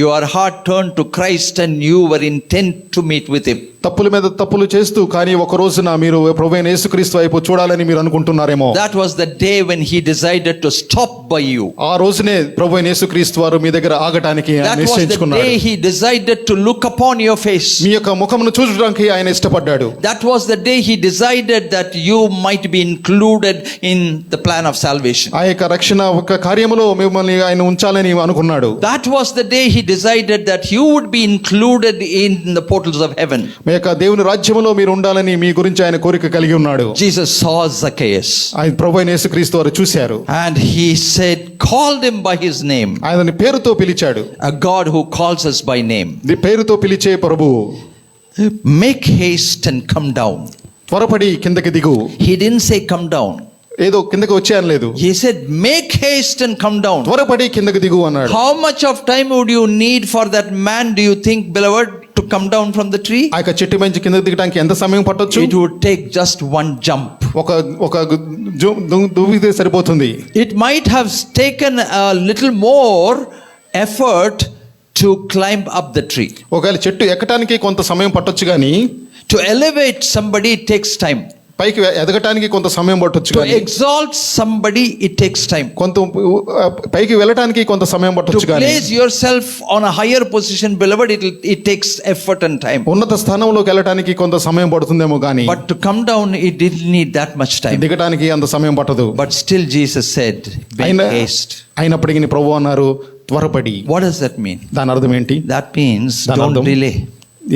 your heart turned to Christ and you were intent to meet with him. తప్పుల మీద తప్పులు చేస్తూ కానీ ఒక రోజున మీరు ప్రభువైన యేసుక్రీస్తు వైపు చూడాలని మీరు అనుకుంటున్నారేమో. That was the day when he decided to stop by you. ఆ రోజునే ప్రభువైన యేసుక్రీస్తు వారు మీ దగ్గర ఆగటానికి ఆయన That was the నిశ్చయించుకున్నాడు. day he decided to look upon your face. మీ యొక్క ముఖమును చూడడానికి ఆయన ఇష్టపడ్డాడు. That was the day he decided that you might be included in the plan of salvation. ఆ యొక్క రక్షణ ఒక కార్యములో మిమ్మల్ని ఆయన ఉంచాలని అనుకున్నాడు. That was the day he decided that you would be included in the portals of heaven. మీ యొక్క దేవుని రాజ్యములో మీరు ఉండాలని మీ గురించి ఆయన కోరిక కలిగి ఉన్నాడు. Jesus saw Zacchaeus ఆయన ప్రభువైన యేసుక్రీస్తు వారు చూశారు. and he said, called him by his name. ఆయనని పేరుతో పిలిచాడు. A God who calls us by name. పేరుతో పిలిచే ప్రభువు. Make haste and come down. త్వరపడి కిందకి దిగు. He didn't say come down. ఏదో కిందకి వచ్చే అనలేదు. He said make haste and come down. త్వరపడి కిందకి దిగు అన్నాడు. How much of time would you need for that man, do you think, beloved, to come down from the tree? ఆ యొక్క చెట్టు మంచి కిందకి దిగడానికి ఎంత సమయం పట్టొచ్చు? It would take just one jump. ఒక దువ్వితే సరిపోతుంది. It might have taken a little more effort to climb up the tree. ఒకవేళ చెట్టు ఎక్కడానికి కొంత సమయం పట్టొచ్చు కానీ To elevate somebody, it takes time. పైకి ఎదగటానికి కొంత సమయం పట్టొచ్చు To కానీ exalt somebody, it takes time. కొంత పైకి వెళ్ళటానికి కొంత సమయం To పట్టొచ్చు కానీ place yourself on a higher position, beloved, it takes effort and time. ఉన్నత స్థానంలోకి వెళ్ళటానికి కొంత సమయం పడుతుందేమో కానీ But to come down, it didn't need that much time. దిగటానికి అంత సమయం పట్టదు. But still Jesus said, make haste. అయినప్పటికీ ప్రభు అన్నారు త్వరపడి. What does that mean? దాని అర్థం ఏంటి? That means దాని don't అర్థం delay.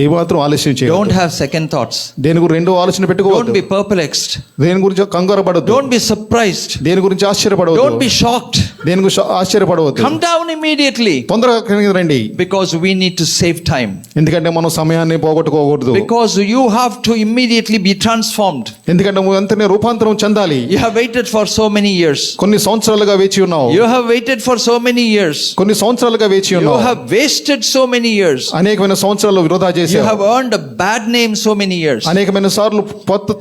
ఏ మాత్రం ఆలస్యం Don't చేయొద్దు. have second thoughts. దేని గురించి రెండో ఆలోచన Don't పెట్టుకోవద్దు. be perplexed. దేని గురించి కంగారు పడొద్దు. Don't be surprised. దేని గురించి ఆశ్చర్యపడవద్దు. Don't be shocked. దేని గురించి ఆశ్చర్యపడవద్దు. Come down immediately. తొందరగా కిందకి రండి. Because we need to save time. ఎందుకంటే మనం సమయాన్ని పోగొట్టుకోకూడదు. Because you have to immediately be transformed. ఎందుకంటే నువ్వు వెంటనే రూపాంతరం చెందాలి. You have waited for so many years. కొన్ని సంవత్సరాలుగా వేచి ఉన్నావు. You have waited for so many years. కొన్ని సంవత్సరాలుగా వేచి You ఉన్నావు. have wasted so many years. అనేకమైన సంవత్సరాలు వృధా You చేశావు. have earned a bad name so many years. అనేకమైన సార్లు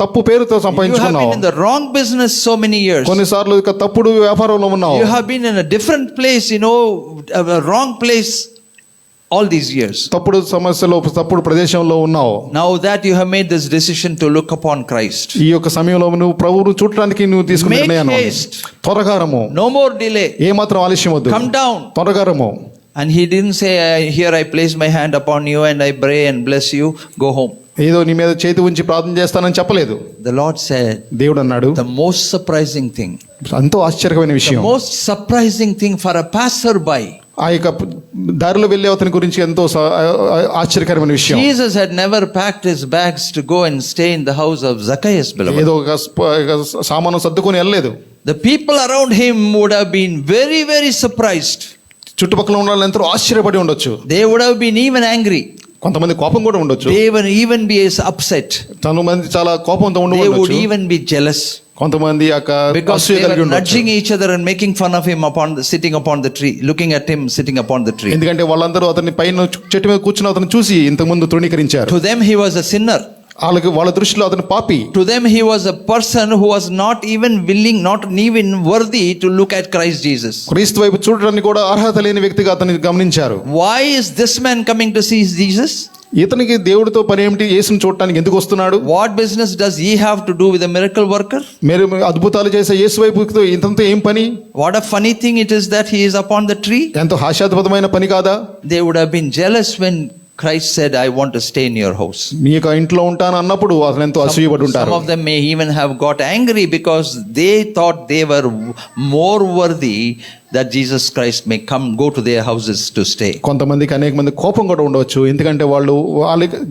తప్పు పేరుతో You have సంపాదించుకున్నావు. been in the wrong business so many years. కొన్నిసార్లు ఇక తప్పుడు వ్యాపారంలో ఉన్నావు. You have been in a different place, a wrong place all these years. తప్పుడు సమస్యలో తప్పుడు ప్రదేశంలో ఉన్నావు. Now that you have made this decision to look upon Christ, ఈ యొక్క సమయంలో నువ్వు ప్రభువును చూడటానికి నువ్వు తీసుకున్న Make నిర్ణయం haste. త్వరగా రమ్ము. no more delay. ఏ మాత్రం ఆలస్యం వద్దు. Come down. త్వరగా రమ్ము. And he didn't say, here I place my hand upon you and I pray and bless you, go home. ఏదో నీ మీద చేతి ఉంచి ప్రార్థన చేస్తానని చెప్పలేదు. The Lord said, దేవుడు అన్నాడు, the most surprising thing, ఎంతో ఆశ్చర్యకరమైన the విషయం, most surprising thing for a passerby. ఆ యొక్క దారిలో వెళ్ళే అతని గురించి ఎంతో ఆశ్చర్యకరమైన విషయం. Jesus had never packed his bags to go and stay in the house of Zacchaeus, beloved. ఏదో ఒక సామాను సర్దుకొని వెళ్ళలేదు. The people around him would have been very, very surprised. చుట్టుపక్కల ఉన్న వాళ్ళు ఎంతో ఆశ్చర్యపడి ఉండొచ్చు. They would have been even angry. కొంతమంది కోపం కూడా ఉండొచ్చు. They would even be upset. కొంతమంది చాలా కోపంతో They would ఉండవచ్చు. even be jealous. కొంతమంది Because they were nudging each other and making fun of him sitting upon the tree, looking at him sitting upon the tree. ఎందుకంటే వాళ్ళందరూ అతని పైన చెట్టు మీద కూర్చుని అతను చూసి ఇంతకు ముందు తృణీకరించారు. To them he was a sinner. వాళ్ళ దృష్టిలో అతను పాపి. To them he was a person who was not even willing, not even worthy to look at Christ Jesus. క్రీస్తు వైపు చూడడానికి కూడా అర్హత లేని వ్యక్తిగా అతన్ని గమనించారు. Why is this man coming to see Jesus? ఇతనికి దేవుడితో పని ఏమిటి? యేసుని చూడటానికి ఎందుకు వస్తున్నాడు? What business does he have to do with a miracle worker? మీరు అద్భుతాలు చేసే యేసు వైపు ఇంతంతో ఏం పని? What a funny thing it is that he is upon the tree. ఎంతో హాస్యాస్పదమైన పని కాదా? They would have been jealous when Christ said, I want to stay in your house. మీ యొక్క ఇంట్లో ఉంటాను అన్నప్పుడు అతను ఎంతో అసూయపడి ఉంటారు. Some of them may even have got angry because they thought they were more worthy that Jesus Christ may go to their houses to stay. కొంతమందికి అనేక మంది కోపం కూడా ఉండవచ్చు, ఎందుకంటే వాళ్ళు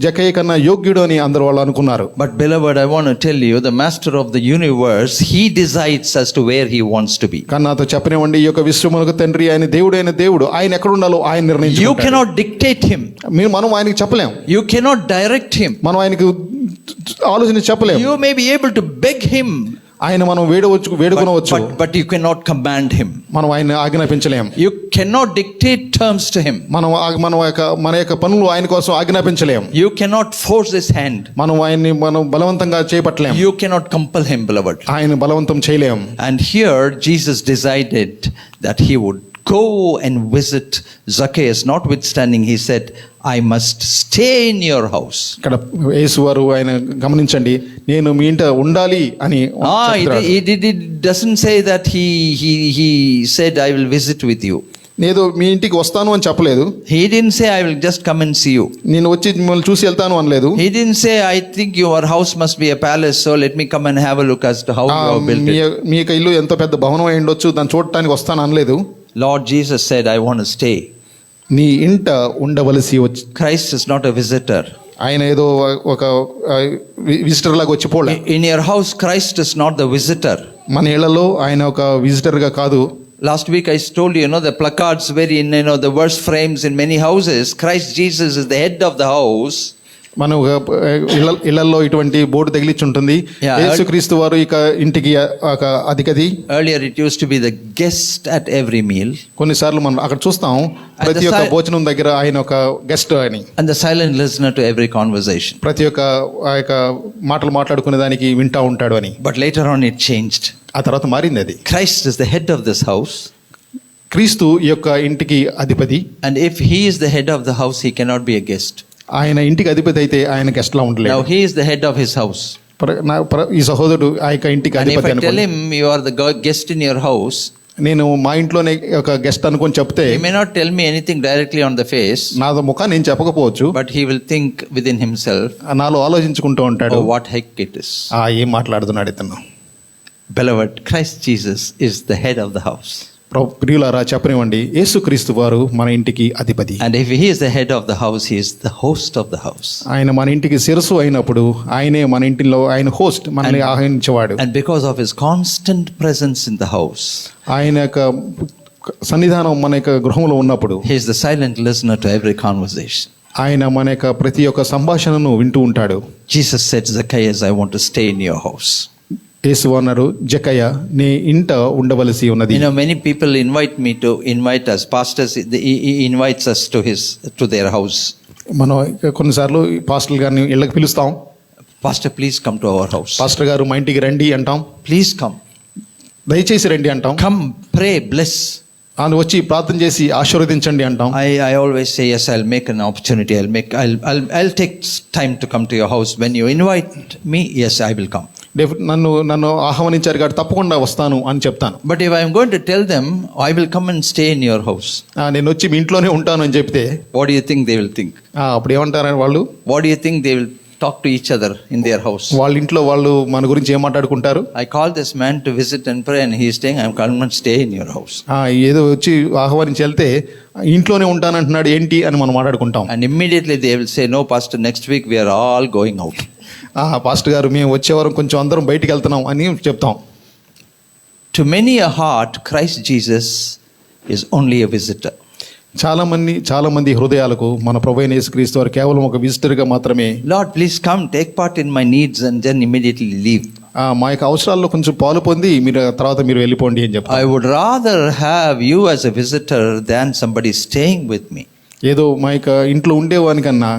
జక్కయ్య కన్నా యోగ్యుడు అని అందరూ వాళ్ళు అనుకున్నారు. But beloved, I want to tell you, the master of the universe, he decides as to where he wants to be. కానీ నాతో చెప్పనివ్వండి, ఈ యొక్క విశ్వమునకు తండ్రి ఆయన దేవుడు ఆయన ఎక్కడ ఉండాలో ఆయన నిర్ణయించుకుంటాడు. You cannot dictate him. మనం ఆయనకి చెప్పలేం. You cannot direct him. మనం ఆయనకి ఆలోచన చెప్పలేం. You may be able to beg him. ఆయన మనం వేడుకొనవచ్చు. But you cannot command him. మనం ఆయన ఆజ్ఞాపించలేం. You cannot dictate terms to him. మన యొక్క పనులు ఆయన కోసం ఆజ్ఞాపించలేం. You cannot force his hand. మనం బలవంతంగా చేపట్టలేం. You cannot compel him, beloved. ఆయన బలవంతం చేయలేం. And here Jesus decided that he would go and visit Zacchaeus. Notwithstanding, he said, I must stay in your house. ఇక్కడ యేసువారు ఆయన గమనించండి, నేను మీ ఇంట ఉండాలి అని చెప్తున్నాడు. It doesn't say that he said, I will visit with you. నేను మీ ఇంటికి వస్తాను అని చెప్పలేదు. He didn't say, I will just come and see you. నేను వచ్చి మిమ్మల్ని చూసి వెళ్తాను అనలేదు. He didn't say, I think your house must be a palace, so let me come and have a look as to how you have built it. మీ యొక్క ఇల్లు ఎంతో పెద్ద భవనం అయి ఉండొచ్చు, దాన్ని చూడటానికి వస్తాను అనలేదు. Lord Jesus said, I want to stay. నీ ఇంట ఉండవలసి వచ్చి. Christ is not a visitor. ఆయన ఏదో ఒక విజిటర్ లాగా వచ్చి పోలే. In your house, Christ is not the visitor. మన ఇళ్లలో ఆయన ఒక విజిటర్గా కాదు. Last week I told you, the placards where in the verse frames in many houses, Christ Jesus is the head of the house. మనం ఇళ్లలో ఇటువంటి board తగిలించి ఉంటుంది, యేసుక్రీస్తు వారు ఇక ఇంటికి ఒక అధిపతి. Earlier it used to be the guest at every meal. కొన్నిసార్లు మనం అక్కడ చూస్తాం ప్రతి ఒక్క భోజనం దగ్గర ఆయన ఒక గెస్ట్ అని. And the silent listener to every conversation. ప్రతి ఒక్క ఆ యొక్క మాటలు మాట్లాడుకునే దానికి వింటా ఉంటాడు అని. But later on it changed. ఆ తర్వాత మారింది అది. Christ is the head of this house. క్రీస్తు ఈ యొక్క ఇంటికి అధిపతి. And if he is the head of the house, he cannot be a guest. ఆయన ఇంటికి అధిపతి అయితే ఆయన గెస్ట్ లా ఉండలేదు. Now he is the head of his house. ఈ సహోదరుడు ఆ యొక్క ఇంటికి అధిపతి. And if I tell him you are the guest in your house, నేను మా ఇంట్లోనే ఒక గెస్ట్ అనుకొని చెప్తే, he may not tell me anything directly on the face, నాదో ముఖాన్ని నేను చెప్పకపోవచ్చు, but he will think within himself, నాలో ఆలోచించుకుంటూ ఉంటాడు, oh what heck it is. ఏం మాట్లాడుతున్నాడు ఇతను. Beloved, Christ Jesus is the head of the house. ప్రియులారా చెప్పనివ్వండి, యేసుక్రీస్తు వారు మన ఇంటికి అధిపతి. And if he is the head of the house, he is the host of the house. ఆయన మన ఇంటికి శిరస్సు అయినప్పుడు ఆయనే మన ఇంటిలో ఆయన హోస్ట్, మనల్ని ఆహ్వానించేవాడు. And because of his constant presence in the house, ఆయన యొక్క సన్నిధానం మన యొక్క గృహంలో ఉన్నప్పుడు, he is the silent listener to every conversation. ఆయన మన యొక్క ప్రతి ఒక్క సంభాషణను వింటూ ఉంటాడు. Jesus said, Zacchaeus, I want to stay in your house. యేసు అన్నారు, జక్కయ్య నీ ఇంట ఉండవలసి ఉన్నది. Many people invite us, pastors, he invites us to their house. మనం కొన్నిసార్లు పాస్టర్ గారిని ఇళ్ళకి పిలుస్తాం. Pastor, please come to our house. Pastor గారు మా ఇంటికి రండి అంటాం. Please come. దయచేసి రండి అంటాం. Come, pray, bless. ఆయన వచ్చి ప్రార్థన చేసి ఆశీర్వదించండి అంటాం. I always say, yes, I'll make an opportunity. I'll take time to come to your house. When you invite me, yes, I will come. నన్ను ఆహ్వానించారు కాబట్టి తప్పకుండా వస్తాను అని చెప్తాను. But if I am going to tell them, I will come and stay in your house, నేను వచ్చి మీ ఇంట్లోనే ఉంటాను అని చెప్తే, what do you think they will think? అప్పుడు ఏమంటారని వాళ్ళు, what do you think they will talk to each other in their house? వాళ్ళ ఇంట్లో వాళ్ళు మన గురించి ఏం మాట్లాడుకుంటారు? I called this man to visit and pray and he is saying, I am coming and stay in your house. ఏదో వచ్చి ఆహ్వానించి వెళ్తే ఇంట్లోనే ఉంటానంటున్నాడు ఏంటి అని మనం మాట్లాడుకుంటాం. And immediately they will say, no pastor, next week we are all going out. Pastor గారు మేము వచ్చేవారం కొంచెం అందరం బయటికి వెళ్తున్నాం అని చెప్తాం. To many a heart, Christ Jesus is only a visitor. చాలా మంది హృదయాలకు మన ప్రభువైన యేసుక్రీస్తు వారు కేవలం ఒక విజిటర్ గా మాత్రమే, Lord, please come, take part in my needs and then immediately leave. మా యొక్క అవసరాల్లో కొంచెం పాలు పొంది తర్వాత మీరు వెళ్ళిపోండి అని చెప్తారు. I would rather have you as a visitor than somebody staying with me. ఏదో మా యొక్క ఇంట్లో ఉండేవానికన్నా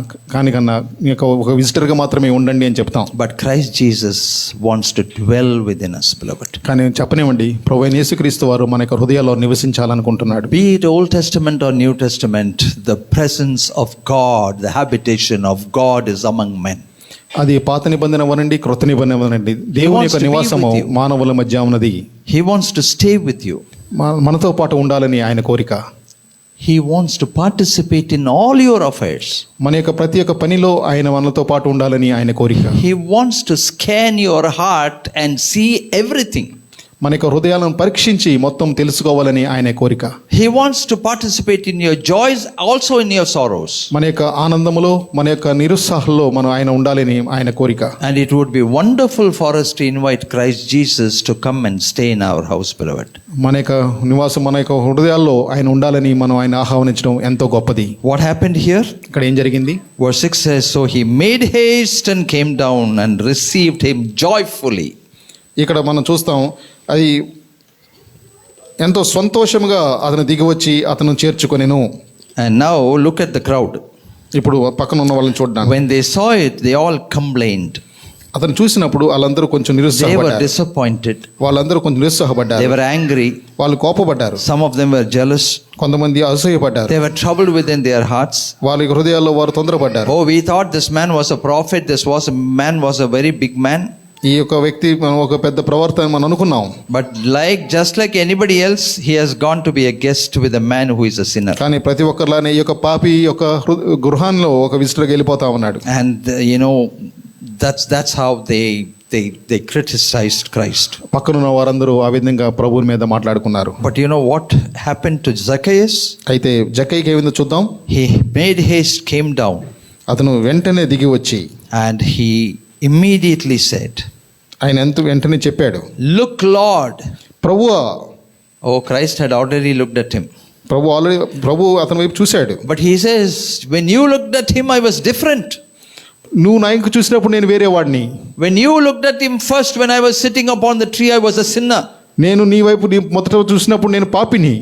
మీ యొక్క ఒక విజిటర్గా మాత్రమే ఉండండి అని చెప్తాం. But Christ Jesus wants to dwell within us, beloved. కానీ చెప్పనివ్వండి, ప్రభువైన యేసుక్రీస్తు వారు మన యొక్క హృదయాల్లో నివసించాలనుకుంటున్నాడు. Be it Old Testament or New Testament, the presence of God, the habitation of God is among men. అది పాత నిబంధన వనండి, క్రొత్త నిబంధన వనండి, దేవుని యొక్క నివాసము మానవుల మధ్య ఉన్నది. He wants to stay with you. మనతో పాటు ఉండాలని ఆయన కోరిక. He wants to participate in all your affairs. మన యొక్క ప్రతి ఒక్క పనిలో ఆయన మనతో పాటు ఉండాలని ఆయన కోరిక. He wants to scan your heart and see everything. మన యొక్క హృదయాలను పరీక్షించి మొత్తం తెలుసుకోవాలని ఆయన కోరిక. He wants to participate in your joys, also in your sorrows. మన యొక్క ఆనందములో, మన యొక్క నిరుత్సాహంలో ఆయన ఉండాలని ఆయన కోరిక. And it would be wonderful for us to invite Christ Jesus to come and stay in our house, beloved. మన యొక్క నివాసం, మన యొక్క హృదయాల్లో ఆయన ఉండాలని మనం ఆయన ఆహ్వానించడం ఎంతో గొప్పది. What happened here? ఇక్కడ ఏం జరిగింది? Verse 6 says, so he made haste and came down and received him joyfully. ఇక్కడ మనం చూస్తాం, అది ఎంతో సంతోషంగా అతను దిగివచ్చి అతను చేర్చుకొనెను. And now look at the crowd. ఇప్పుడు పక్కన ఉన్న వాళ్ళని చూడండి. When they saw it, they all complained. అతను చూసినప్పుడు వాళ్ళందరూ కొంచెం They were నిరుత్సాహపడ్డారు. disappointed. వాళ్ళందరూ కొంచెం They నిరుత్సాహపడ్డారు. were angry. వాళ్ళు కోపపడ్డారు. Some of them were jealous. కొంతమంది అసూయపడ్డారు. They were troubled within their hearts. వాళ్ళ హృదయాల్లో వారు తొందరపడ్డారు. Oh, we thought this man was a prophet. This man was a very big man. ఈ యొక్క వ్యక్తి మనం ఒక పెద్ద ప్రవర్తన మనం అనుకున్నాం. But just like anybody else, he has gone to be a guest with a man who is a sinner. కానీ ప్రతి ఒక్కరిలానే ఈ యొక్క పాపి యొక్క గృహాల్లో ఒక విజిటర్గా వెళ్ళిపోతా ఉన్నాడు. And that's how they criticized Christ. పక్కనున్న వారందరూ ఆ విధంగా ప్రభువుని మీద మాట్లాడుకున్నారు. But you know what happened to Zacchaeus? అయితే జక్కయ్యకి ఏమైందో చూద్దాం. He made haste, came down, అతను వెంటనే దిగి వచ్చి and he immediately said, ఆయన వెంటనే చెప్పాడు, "Look, Lord." ప్రభువా. Oh, Christ had already looked at him. ప్రభు అతని వైపు చూశాడు. But he says, when you looked at him, I was different. నువ్వు నాయకు చూసినప్పుడు నేను వేరే వాడిని. When you looked at him first, when I was sitting upon the tree, I was a sinner. నేను నీ వైపు మొదట చూసినప్పుడు నేను పాపిని.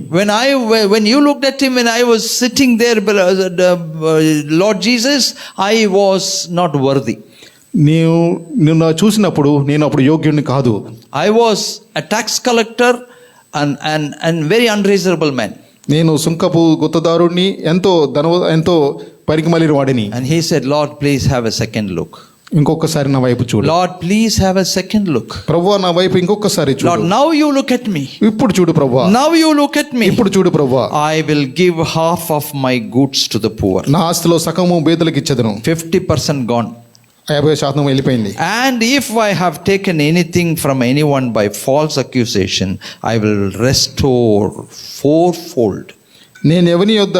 When you looked at him, when I was sitting there, Lord Jesus, I was not worthy. నిన్ను చూసినప్పుడు నేను అప్పుడు యోగ్యుడిని కాదు. I was a tax collector and very unreasonable man. నేను సుంకపు గుత్తదారుడిని, ఎంతో పరికిమలిన వాడిని. And he said, Lord, please have a second look. ఇంకొకసారి నా వైపు చూడు. Lord, please have a second look. ప్రభువా నా వైపు ఇంకొకసారి చూడు. Lord, now you look at me. ఇప్పుడు చూడు ప్రభువా. Now you look at me. ఇప్పుడు చూడు ప్రభువా. I will give half of my goods to the poor. నా ఆస్తిలో సగము బేదలకు ఇచ్చేదను. 50% gone. 50% వెళ్ళిపోయింది. And if I have taken anything from anyone by false accusation, I will restore fourfold. నేను ఎవని యొద్ద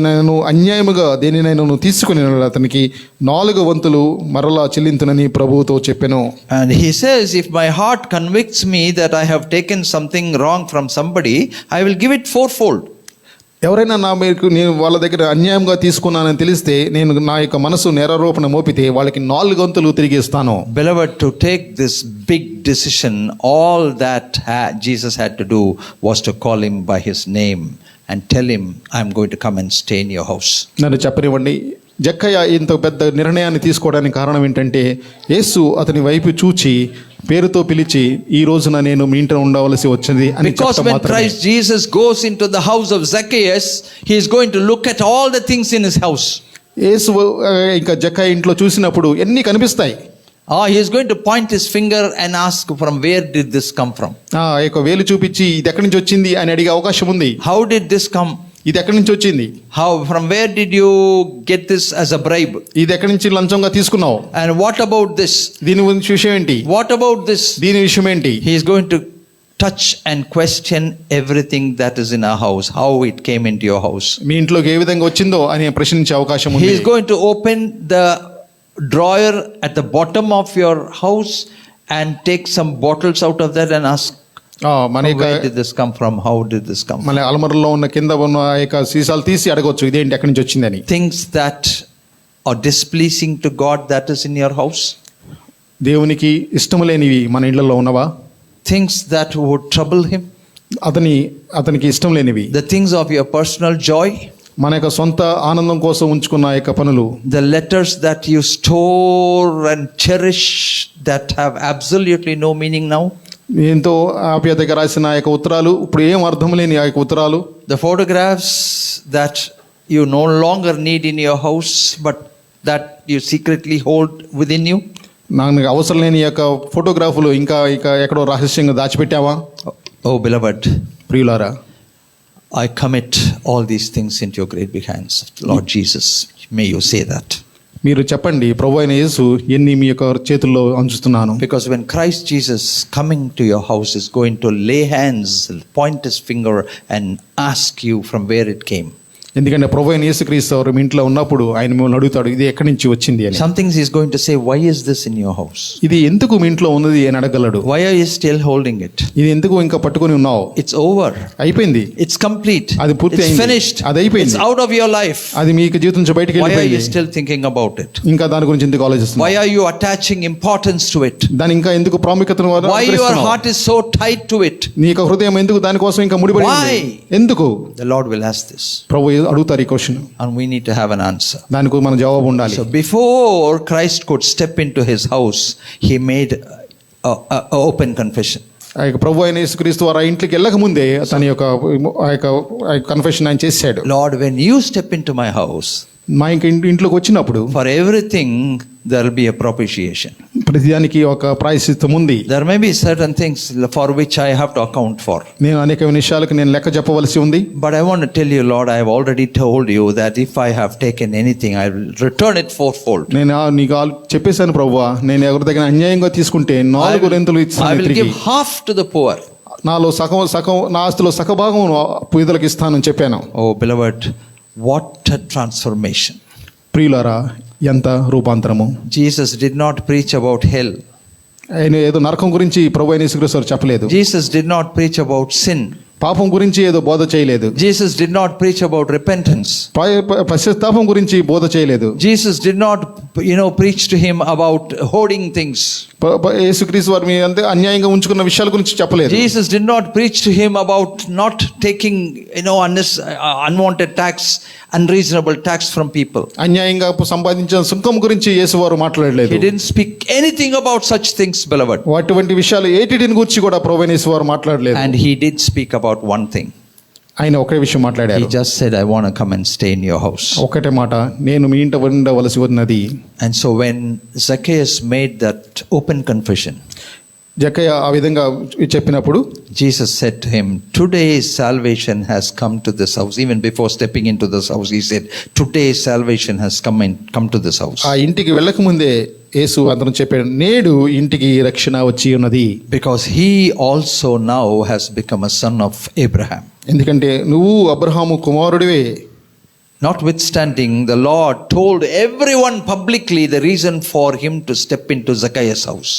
నేను అన్యాయముగా దేనినైనా తీసుకుని అతనికి 4 వంతులు మరలా చెల్లింతునని ప్రభువుతో చెప్పెను. And he says, if my heart convicts me that I have taken something wrong from somebody, I will give it fourfold. ఎవరైనా నేను వాళ్ళ దగ్గర అన్యాయంగా తీసుకున్నానని తెలిస్తే నేను నా యొక్క మనసు నేరారోపణ మోపితే వాళ్ళకి 4 వంతులు తిరిగి ఇస్తాను. Beloved, to take this big decision, all that Jesus had to do was to call him by his name and tell him, I'm going to come and stay in your house. నన్ను చెప్పనివ్వండి, జక్కయ్య ఇంత పెద్ద నిర్ణయాన్ని తీసుకోవడానికి కారణం ఏంటంటే యేసు అతని వైపు చూచి పేరుతో పిలిచి ఈ రోజున నేను మీ ఇంట్లో ఉండవలసి వచ్చింది అని Because when Christ Jesus goes into the house of Zacchaeus, he is going to look at all the things in his house. యేసు ఇంకా జక్కయ్య ఇంట్లో చూసినప్పుడు ఎన్ని కనిపిస్తాయి. He is going to point his finger and ask, from where did this come from? యొక్క వేలు చూపించి ఇది ఎక్కడి నుంచి వచ్చింది అని అడిగే అవకాశం ఉంది. How did this come? ఇది ఎక్కడి నుంచి వచ్చింది. From where did you get this as a bribe? ఇది ఎక్కడి నుంచి లంచంగా తీసుకున్నావు. And what about this? దీని విషయం ఏంటి. What about this? దీని విషయం ఏంటి. He is going to touch and question everything that is in our house, how it came into your house. మీ ఇంట్లోకి ఏ విధంగా వచ్చిందో అని ప్రశ్నించే అవకాశం ఉంది. He is going to open the drawer at the bottom of your house and take some bottles out of that and ask, where did this come from? How did this come from? మన అల్మరలో ఉన్న కింద ఉన్న యొక్క సీసాలు తీసి అడగొచ్చు, ఇదేంటి ఎక్కడి నుంచి వచ్చిందని. Things that are displeasing to God that is in your house. దేవునికి ఇష్టం లేనివి మన ఇళ్లలో ఉన్నవా. Things that would trouble him. అతనికి ఇష్టం లేనివి. The things of your personal joy. మన యొక్క సొంత ఆనందం కోసం ఉంచుకున్న యొక్క పనులు. The letters that you store and cherish that have absolutely no meaning now. ఎంతో ఆప్యాయతగా రాసిన ఆ యొక్క ఉత్తరాలు ఇప్పుడు ఏం అర్థం లేని ఆ యొక్క ఉత్తరాలు. The photographs that you no longer need in your house but that you secretly hold within you. నాకు అవసరం లేని యొక్క ఫోటోగ్రాఫ్లు ఇంకా ఎక్కడో రహస్యంగా దాచిపెట్టావా. Oh beloved, ప్రియులారా, I commit all these things into your great big hands, Lord Jesus. May you say that. మీరు చెప్పండి, ప్రభు అయిన యేసు ఎన్ని మీ యొక్క చేతుల్లో ఉంచుతున్నాను. Because when Christ Jesus coming to your house is going to lay hands, point his finger and ask you from where it came. ఎందుకంటే ప్రభు అయిన యేసుక్రీస్తు వారు మీ ఇంట్లో ఉన్నప్పుడు ఆయన మిమ్మల్ని అడుగుతాడు, ఇది ఎక్కడి నుంచి వచ్చింది అని. Some things he is going to say, why is this in your house? ఇది ఎందుకు మీ ఇంట్లో ఉన్నది అని అడగలడు. Why are you still holding it? ఇది ఎందుకు ఇంకా పట్టుకొని ఉన్నావు. It's over. అయిపోయింది. It's complete. అది పూర్తి అయింది. It's finished. అది అయిపోయింది. It's out of your life. అది మీ జీవితం నుంచి బయటికి వెళ్ళిపోయింది. Why are you వెళ్ళిపోయింది. still thinking about it? ఇంకా దాని గురించి ఎందుకు ఆలోచిస్తున్నావు. Why are you attaching importance to it? దాని ఇంకా ఎందుకు ప్రాముఖ్యతను Why your heart is so tied to it? నీ యొక్క హృదయం ఎందుకు దాని కోసం ఇంకా ముడిపడి ఉంది. ఎందుకు. The Lord will ask this. ప్రభు అడుగుతారు ఈ question, and we need to have an answer. దానికి మన జవాబు ఉండాలి. So before Christ could step into his house, he made a open confession. ఆ యొక్క ప్రభు అయిన యేసుక్రీస్తు వారు ఆ ఇంట్లోకి వెళ్ళక ముందే తన యొక్క ఆ యొక్క కన్ఫెషన్ ఆయన చేశాడు. Lord, when you step into my house, మా ఇంట్లోకి వచ్చినప్పుడు for everything there will be a propitiation. ప్రతిదానికి ఒక ప్రాయశ్చిత్తం ఉంది. There may be certain things for which I have to account for. నేను అనేక విషయాలకు నేను లెక్క చెప్పవలసి ఉంది. But I want to tell you, Lord, I have already told you that if I have taken anything, I will return it fourfold. నేను నీకు చెప్పేశాను ప్రభువా, నేను ఎవరి దగ్గర అన్యాయంగా తీసుకుంటే 4 రెంతులు I ఇస్తాను will తిరిగి. give half to the poor. నాలో సగం నా ఆస్తిలో సగభాగం పేదలకు ఇస్తానని చెప్పాను. Oh beloved, what a transformation. ప్రియులారా, ఎంత రూపాంతరము. Jesus did not preach about hell. ఆయన ఏదో నరకం గురించి ప్రభు అయిన యేసుక్రీస్తు వారు చెప్పలేదు. Jesus did not preach about sin. పాపం గురించి ఏదో బోధ చేయలేదు. Jesus did not preach about repentance. పశ్చాత్తాపం గురించి బోధ చేయలేదు. Jesus did not, preach to him about hoarding things. యేసుక్రీస్తు వారు మీ అంతే అన్యాయంగా ఉంచుకున్న విషయాల గురించి చెప్పలేదు. Jesus did not preach to him about not taking, unwanted tax, unreasonable tax from people. అన్యాయంగా సంపాదించిన సుంకం గురించి యేసువారు మాట్లాడలేదు. He didn't speak anything about such things, beloved. అటువంటి విషయాలు ఏటిటిని గురించి కూడా ప్రభు అయిన యేసువారు మాట్లాడలేదు. And he did speak about one thing. ఆయన ఒకే విషయం మాట్లాడారు. He just said, I want to come and stay in your house. ఒకటే మాట, నేను మీ ఇంట ఉండవలసి ఉన్నది. And so when Zacchaeus made that open confession, జక్కయ్య ఆ విధంగా చెప్పినప్పుడు Jesus said to him, today's salvation has come to this house. Even before stepping into this house, he said, today's salvation has come to this house. ఆ ఇంటికి వెళ్ళక ముందే యేసు అందరం చెప్పాడు, నేడు ఇంటికి రక్షణ వచ్చి ఉన్నది. Because he also now has become a son of Abraham. ఎందుకంటే నువ్వు Abraham కుమారుడివే. Notwithstanding, the Lord told everyone publicly the reason for him to step into Zacchaeus' house.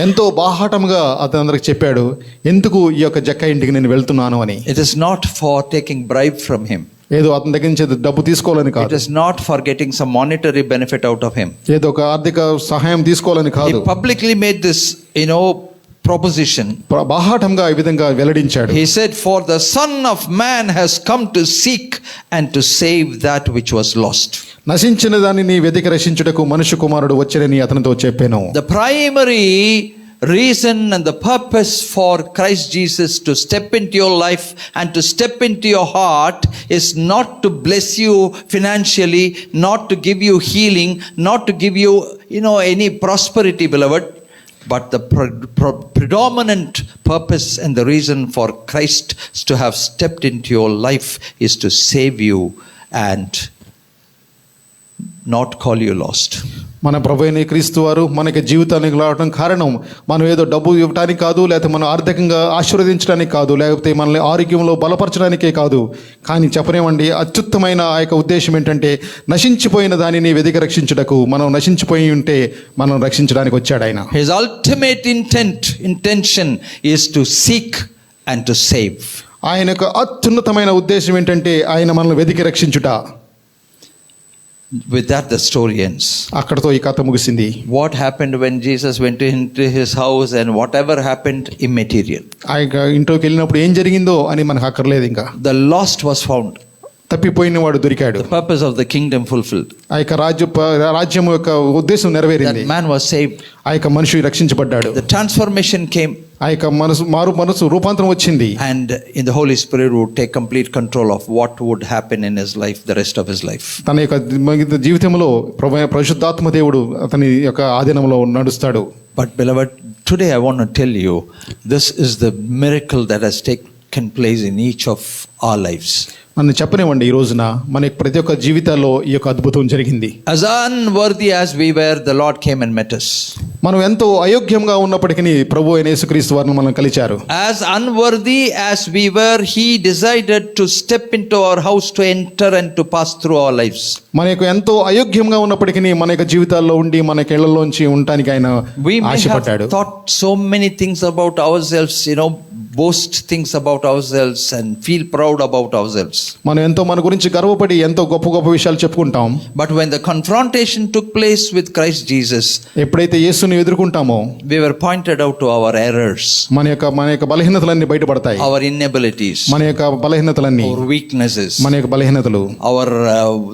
ఎంతో బాహాటంగా అతను అందరికి చెప్పాడు, ఎందుకు ఈ యొక్క జక్కయ్య ఇంటికి నేను వెళ్తున్నాను అని. It is not for taking bribe from him. ఏదో అతని దగ్గర నుంచి డబ్బు తీసుకోవాలని It కాదు. is not for getting some monetary benefit out of him. ఏదో ఒక ఆర్థిక సహాయం తీసుకోవాలని He కాదు. publicly made this, proposition. బాహాటంగా ఈ విధంగా వెల్లడించాడు. He said, for the Son of Man has come to seek and to save that which was lost. నశించిన దానిని వెతికి రక్షించుటకు మనుష్య కుమారుడు వచ్చాడని అతనితో చెప్పాను. The primary reason and the purpose for Christ Jesus to step into your life and to step into your heart is not to bless you financially, not to give you healing, not to give you, any prosperity, beloved. But the predominant purpose and the reason for Christ to have stepped into your life is to save you and not call you lost. మన ప్రభు అయిన క్రీస్తు వారు మనకి జీవితానికి రావడం కారణం మనం ఏదో డబ్బు ఇవ్వడానికి కాదు, లేకపోతే మనం ఆర్థికంగా ఆశీర్వదించడానికి కాదు, లేకపోతే మనల్ని ఆరోగ్యంలో బలపరచడానికే కాదు. కానీ చెప్పనేమండి, అత్యుత్తమైన ఆ యొక్క ఉద్దేశం ఏంటంటే నశించిపోయిన దానిని వెతికి రక్షించుటకు. మనం నశించిపోయి ఉంటే మనం రక్షించడానికి వచ్చాడు ఆయన. His ultimate intention is to seek and to save. ఆయన యొక్క అత్యున్నతమైన ఉద్దేశం ఏంటంటే ఆయన మనల్ని వెతికి రక్షించుట. With that the story ends. అక్కడతో ఈ కథ ముగిసింది. What happened when Jesus went into his house and whatever happened, immaterial. ఆ యొక్క ఇంట్లోకి వెళ్ళినప్పుడు ఏం జరిగిందో అని మనకు అక్కర్లేదు. ఇంకా The lost was found. తప్పిపోయిన వాడు దొరికాడు. The purpose of the kingdom fulfilled. ఆ యొక్క రాజ్యం యొక్క ఉద్దేశం నెరవేరింది. That man was saved. ఆ యొక్క మనిషి రక్షించబడ్డాడు. The transformation came. ఆ యొక్క మనసు రూపాంతరం వచ్చింది. And in the Holy Spirit would take complete control of what would happen in his life, the rest of his life. తన యొక్క జీవితంలో పరిశుద్ధాత్మ దేవుడు అతని యొక్క ఆధీనంలో నడుస్తాడు. But beloved, today I want to tell you, this is the miracle that has taken place in each of our lives. నన్ను చెప్పనివ్వండి, ఈ రోజున మన ప్రతి ఒక్క జీవితాల్లో ఈ యొక్క అద్భుతం జరిగింది. As unworthy as we were, the Lord came and met us. మనం ఎంతో అయోగ్యంగా ఉన్నప్పటికీ ప్రభు అయిన యేసుక్రీస్తు వారిని మనం కలిచారు. As unworthy as we were, he decided to step into our house, to enter and to pass through our lives. మనకు ఎంతో అయోగ్యంగా ఉన్నప్పటికీ మన యొక్క జీవితాల్లో ఉండి మన ఇళ్లలోంచి ఉండటానికి ఆయన We may have ఆశపడ్డాడు. thought so many things about ourselves, boast things about ourselves and feel proud about ourselves. మనం ఎంతో మన గురించి గర్వపడి ఎంతో గొప్ప గొప్ప విషయాలు చెప్పుకుంటాం. But when the confrontation took place with Christ Jesus, ఎప్పుడైతే యేసుని ఎదుర్కొంటామో we were pointed out to our errors, మన యొక్క బలహీనతలన్నీ బయటపడతాయి. our inabilities, మన యొక్క బలహీనతలన్నీ, our weaknesses, మన యొక్క బలహీనతలు, our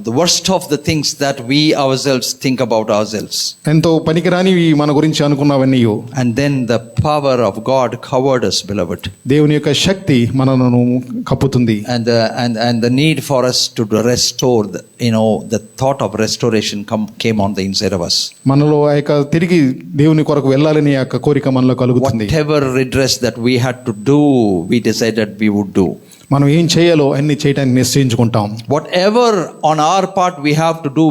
the worst of the things that we ourselves think about ourselves. ఎంతో పనికిరానివి మన గురించి అనుకున్నవన్నీ. And then the power of God covered us, beloved. దేవుని యొక్క శక్తి మనను కప్పుతుంది. And the need for us to restore, the thought of restoration came on the inside of us. మనలో ఆ యొక్క తిరిగి దేవుని కొరకు వెళ్ళాలని ఆ యొక్క కోరిక మనలో కలుగుతుంది. Whatever redress that we had to do, we decided we would do. మనం ఏం చేయాలో అన్ని చేయడానికి నిశ్చయించుకుంటాం. Whatever on our part we have to do,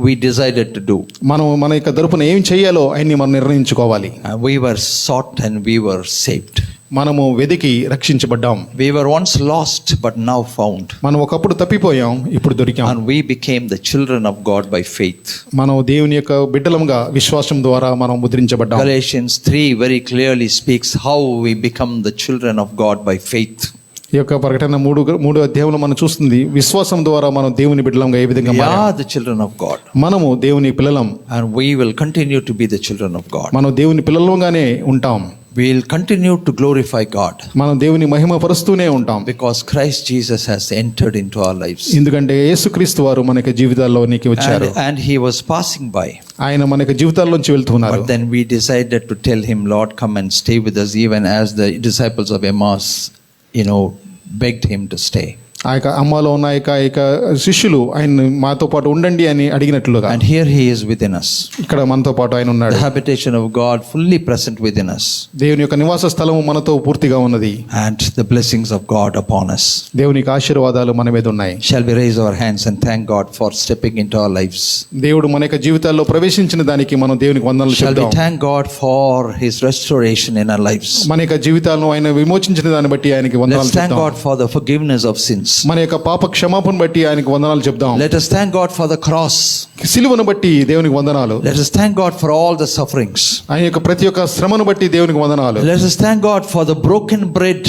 we decided to do. మనం మన యొక్క తరపున ఏం చేయాలో అన్ని మనం నిర్ణయించుకోవాలి. We were sought and we were saved. మనము వెదికి రక్షించబడ్డాం. We were once lost but now found. మనం ఒకప్పుడు తప్పిపోయాం, ఇప్పుడు దొరికాం. And we became the children of God by faith. మనం దేవుని యొక్క బిడ్డలముగా విశ్వాసం ద్వారా మనం ముద్రించబడ్డాం. Galatians 3 very clearly speaks how we become the children of God by faith. ఈ యొక్క ప్రకటన 3 అధ్యాయంలో మనం చూస్తుంది విశ్వాసం ద్వారా మనం దేవుని బిడ్డలంగా ఏ విధంగా We మారాం. are the children of God. మనము దేవుని పిల్లలం. And we will continue to be the children of God. మనం దేవుని పిల్లలంగానే ఉంటాం. We will continue to glorify God. మనం దేవుని మహిమ పరుస్తూనే ఉంటాం. Because Christ Jesus has entered into our lives. ఎందుకంటే యేసుక్రీస్తు వారు మన యొక్క జీవితాల్లోనికి వచ్చారు. And he was passing by. ఆయన మన యొక్క జీవితాల్లోంచి వెళ్తున్నారు. But then we decided to tell him, Lord, come and stay with us, even as the disciples of Emmaus, begged him to stay. ఆ యొక్క అమ్మలో ఉన్న యొక్క శిష్యులు ఆయన మాతో పాటు ఉండండి అని అడిగినట్లుగా. And here he is within us. ఇక్కడ మనతో పాటు ఆయన ఉన్నాడు. The habitation of God fully present within us. దేవుని యొక్క నివాస స్థలము మనతో పూర్తిగా ఉన్నది. And the blessings of God upon us. దేవుని యొక్క ఆశీర్వాదాలు మన మీద ఉన్నాయి. Shall we raise our hands and thank God for stepping into our lives? దేవుడు మన యొక్క జీవితాల్లో ప్రవేశించిన దానికి మనం దేవునికి వందనాలు Shall we చెప్దాం. thank God for his restoration in our lives? మన యొక్క జీవితాలను ఆయన విమోచించిన దాన్ని బట్టి ఆయనకి వందనాలు Let's thank చెప్దాం. God for the forgiveness of sins. మన యొక్క పాప క్షమాపణ బట్టి ఆయనకి వందనాలు చెప్దాం. Let us thank God for the cross. సిలువను బట్టి దేవునికి వందనాలు. Let us thank God for all the sufferings. ఆయన యొక్క ప్రతి ఒక్క శ్రమను బట్టి దేవునికి వందనాలు. Let us thank God for the broken bread.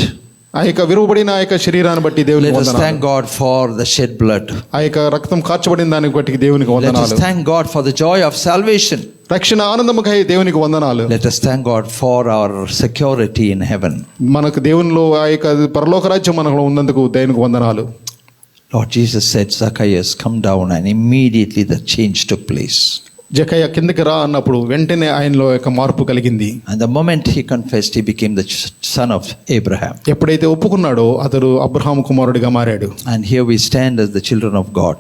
ఆ యొక్క విరువబడిన ఆ యొక్క శరీరాన్ని బట్టి దేవునికి Let us వందనాలు. thank God for the shed blood. ఆ యొక్క రక్తం కార్చబడిన దానికి బట్టి దేవునికి Let వందనాలు. us thank God for the joy of salvation. రక్షణ ఆనందముకై దేవునికి వందనాలు. Let us thank God for our security in heaven. మనకు దేవునిలో ఆ యొక్క పరలోక రాజ్యం మనకు ఉన్నందుకు దేవునికి వందనాలు. Lord Jesus said, Zacchaeus, come down, and immediately the change took place. Jakayya కిందకి రా అన్నప్పుడు వెంటనే ఆయనలో ఒక మార్పు కలిగింది. And the moment he confessed, he became the son of Abraham. ఎప్పుడైతే ఒప్పుకున్నాడో అతడు అబ్రహాము కుమారుడిగా మారాడు. And here we stand as the children of God.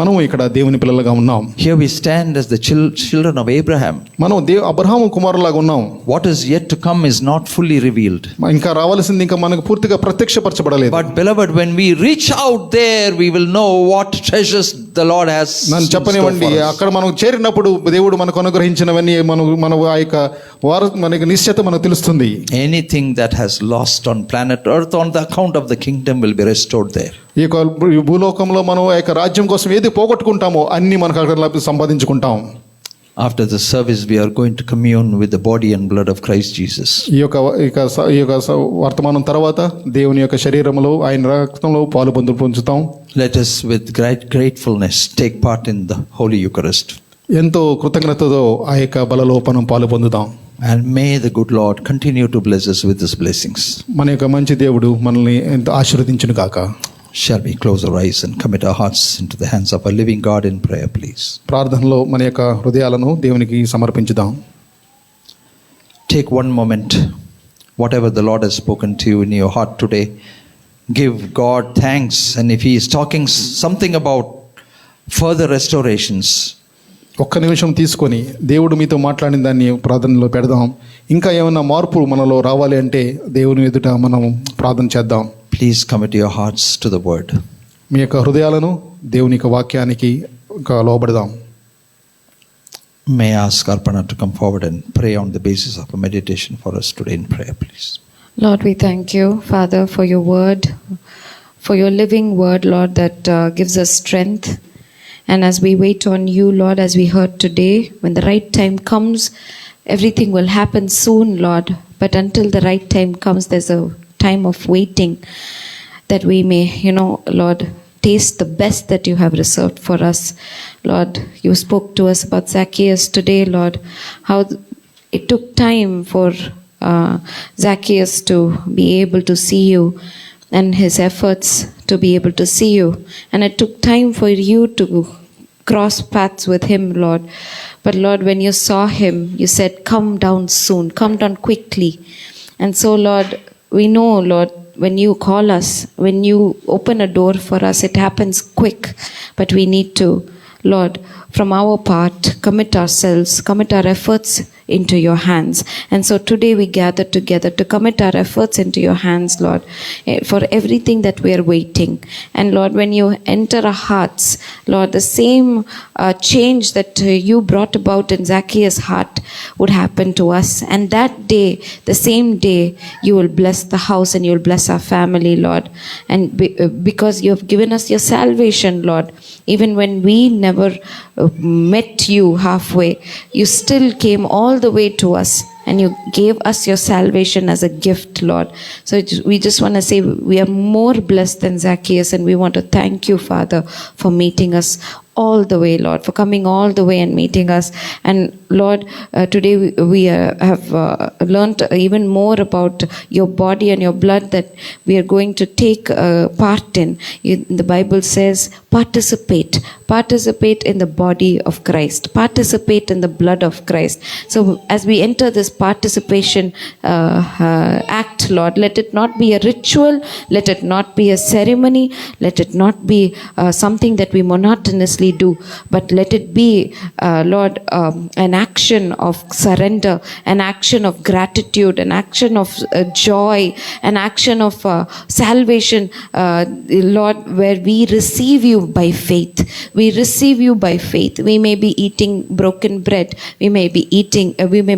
మనం ఇక్కడ దేవుని పిల్లలుగా ఉన్నాం. Here we stand as the children of Abraham. మనం అబ్రహాము కుమారులాగా ఉన్నాం. What is yet to come is not fully revealed. ఇంకా రావాల్సింది ఇంకా మనకు పూర్తిగా ప్రత్యక్షపరచబడలేదు. But beloved, when we reach out there, we will know what treasures the Lord has. నన్ను చెప్పనివ్వండి, అక్కడ మనం చేరినప్పుడు దేవుడు మనకు అనుగ్రహించినవన్నీ మన ఆ యొక్క మనకి నిశ్చయత మనకు తెలుస్తుంది. Anything that has lost on planet Earth on the account of the kingdom will be restored there. ఈ యొక్క భూలోకంలో మనం ఆ యొక్క రాజ్యం కోసం ఏది పోగొట్టుకుంటామో అన్ని మనకు అక్కడ సంపాదించుకుంటాం. After the service, we are going to commune with the body and blood of Christ Jesus. ఈ యొక్క వర్తమానం తర్వాత దేవుని యొక్క శరీరంలో ఆయన రక్తంలో పాలు పొందుతాం. Let us with great gratefulness take part in the Holy Eucharist. ఎంతో కృతజ్ఞతతో ఆ యొక్క బలలో మనం పాలు పొందుతాం. And may the good Lord continue to bless us with his blessings. మన యొక్క మంచి దేవుడు మనల్ని ఎంతో ఆశీర్వదించును గాక. Shall we close our eyes and commit our hearts into the hands of our living God in prayer, please? ప్రార్థనలో మన యొక్క హృదయాలను దేవునికి సమర్పించుదాం. Take one moment, whatever the Lord has spoken to you in your heart today, give God thanks. And if he is talking something about further restorations, ఒక్క నిమిషం తీసుకొని దేవుడు మీతో మాట్లాడిన దాన్ని ప్రార్థనలో పెడదాం. ఇంకా ఏమైనా మార్పు మనలో రావాలి అంటే దేవుని ఎదుట మనం ప్రార్థన చేద్దాం. please commit your hearts to the word. మీ యొక్క హృదయాలను దేవుని యొక్క వాక్యానికి లోబడదాం. May I ask Arpana to come forward and pray on the basis of a meditation for us today in prayer, please. Lord, we thank you, Father, for your word, for your living word, Lord, that gives us strength. And as we wait on you, Lord, as we heard today, when the right time comes, everything will happen soon, Lord. But until the right time comes, there's a time of waiting that we may, Lord, taste the best that you have reserved for us. Lord, you spoke to us about Zacchaeus today, Lord, how it took time for Zacchaeus to be able to see you and his efforts to be able to see you. And it took time for you to cross paths with him, Lord. But Lord, when you saw him, you said, come down soon, come down quickly. And so, Lord, we know, Lord, when you call us, when you open a door for us, it happens quick. But we need to, Lord, from our part, commit ourselves, commit our efforts into your hands. And so today we gather together to commit our efforts into your hands, Lord, for everything that we are waiting. And Lord, when you enter our hearts, Lord, the same change that you brought about in Zacchaeus' heart would happen to us. And that day, the same day, you will bless the house and you will bless our family, Lord. And because you have given us your salvation, Lord, even when we never met you halfway, you still came all the way to us and you gave us your salvation as a gift, Lord. So we just want to say we are more blessed than Zacchaeus, and we want to thank you, Father, for meeting us all the way, Lord, for coming all the way and meeting us. And Lord, today we have learned even more about your body and your blood that we are going to take part in. The Bible says, participate in the body of Christ, participate in the blood of Christ. So as we enter this participation act, Lord, let it not be a ritual, let it not be a ceremony, let it not be something that we monotonously do, but let it be, Lord, an action of surrender, an action of gratitude, an action of joy, an action of salvation, Lord, where we receive you by faith. We receive you by faith. We may be eating broken bread. We may be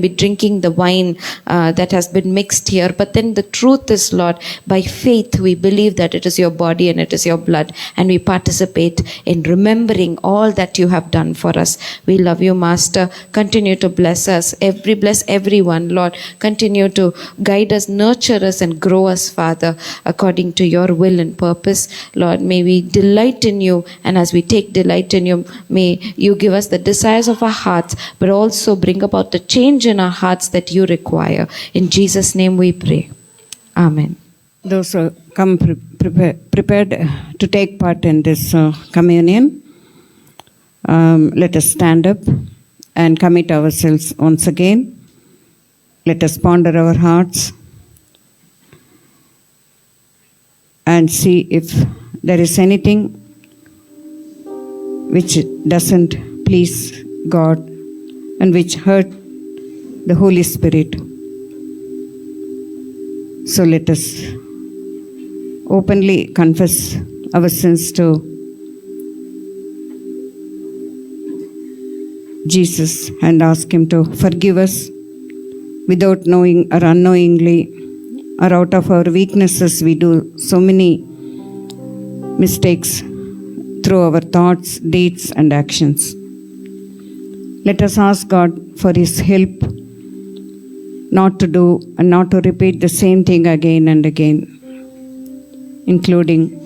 drinking the wine that has been mixed here. But then the truth is, Lord, by faith we believe that it is your body and it is your blood, and we participate in remembering all that you have done for us. We love you, Master. Continue to bless us. Bless everyone, Lord. Continue to guide us, nurture us, and grow us, Father, according to your will and purpose. Lord, may we delight in you, and as we take delight in you, may you give us the desires of our hearts, but also bring about the change in our hearts that you require. In Jesus' name we pray. Amen. Those who come prepared to take part in this communion, let us stand up and commit ourselves once again. Let us ponder our hearts and see if there is anything which doesn't please God and which hurt the Holy Spirit. So let us openly confess our sins to Jesus and ask Him to forgive us without knowing or unknowingly, or out of our weaknesses. We do so many mistakes through our thoughts, deeds, and actions. Let us ask God for His help not to do and not to repeat the same thing again and again, including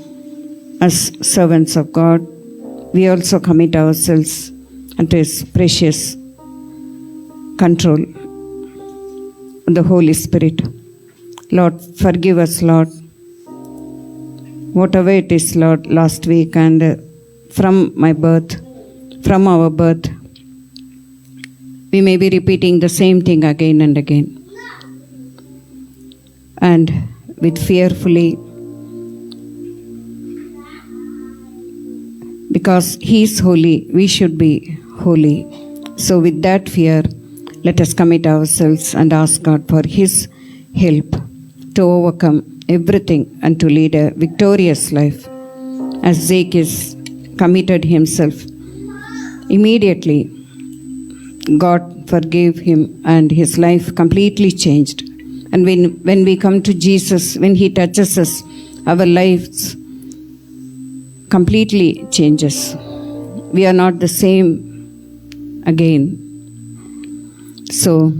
as servants of God. We also commit ourselves unto His precious control, the Holy Spirit. Lord, forgive us, Lord, whatever it is, Lord, last week and from my birth, from our birth, we may be repeating the same thing again and again. And with fearfully, because He is holy, we should be holy. So with that fear, let us commit ourselves and ask God for His help to overcome everything and to lead a victorious life. As Zacchaeus committed himself, immediately God forgave him and his life completely changed. And when we come to Jesus, when He touches us, our lives completely changes. we are not the same again. So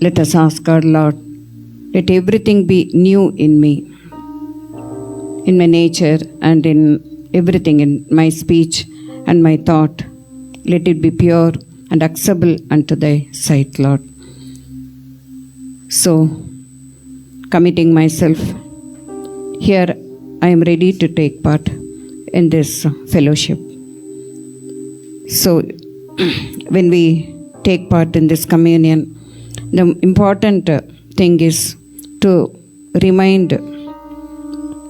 let us ask our Lord, let everything be new in me, in my nature and in everything, in my speech and my thought. Let it be pure and acceptable unto thy sight, Lord. So, committing myself, here I am ready to take part in this fellowship. So, when we take part in this communion, the important thing is to remind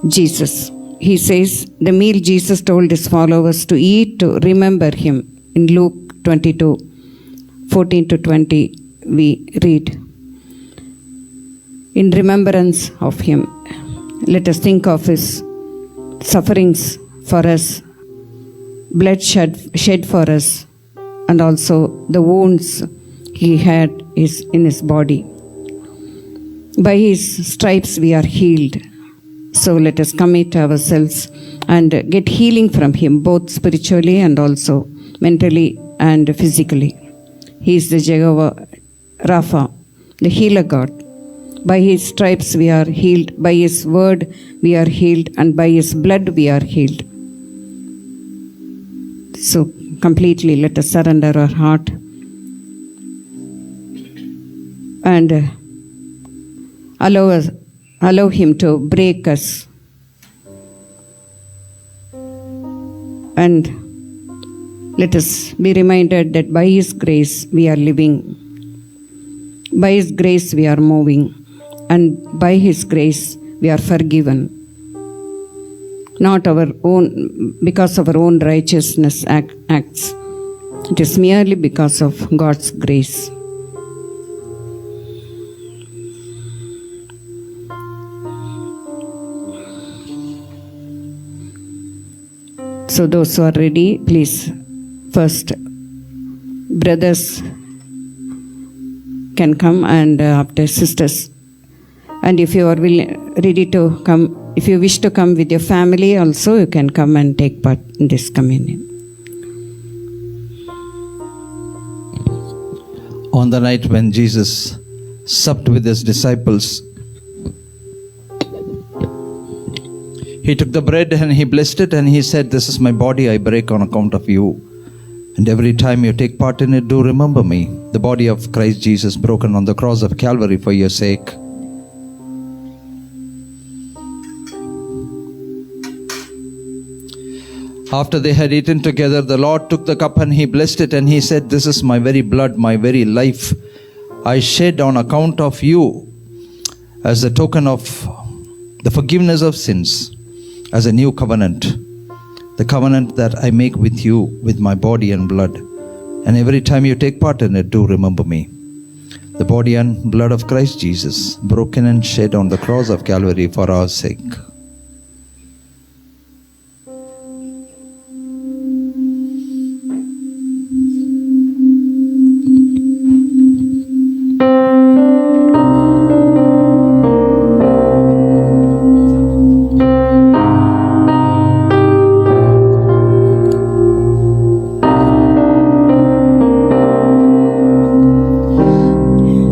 Jesus. He says the meal Jesus told his followers to eat to remember him. In Luke 22:14-20 we read, in remembrance of him, let us think of his sufferings for us, blood shed for us, and also the wounds he had in his body. By his stripes we are healed. So let us commit ourselves and get healing from him, both spiritually and also mentally and physically. He is the Jehovah Rapha, the healer God. By his stripes we are healed, by his word we are healed, and by his blood we are healed. So completely let us surrender our heart and allow him to break us, and let us be reminded that by his grace we are living, by his grace we are moving, and by his grace we are forgiven, not our own, because of our own righteousness acts. It is merely because of God's grace. So those who are ready, please, first brothers can come, and after sisters. And if you are ready to come, if you wish to come with your family also, you can come and take part in this communion. On the night when Jesus supped with his disciples, he took the bread and he blessed it and he said, "This is my body I break on account of you. And every time you take part in it, do remember me." The body of Christ Jesus broken on the cross of Calvary for your sake. After they had eaten together, the Lord took the cup and he blessed it and he said, "This is my very blood, my very life. I shed on account of you as a token of the forgiveness of sins, as a new covenant, the covenant that I make with you with my body and blood. And every time you take part in it, do remember me." The body and blood of Christ Jesus, broken and shed on the cross of Calvary for our sake.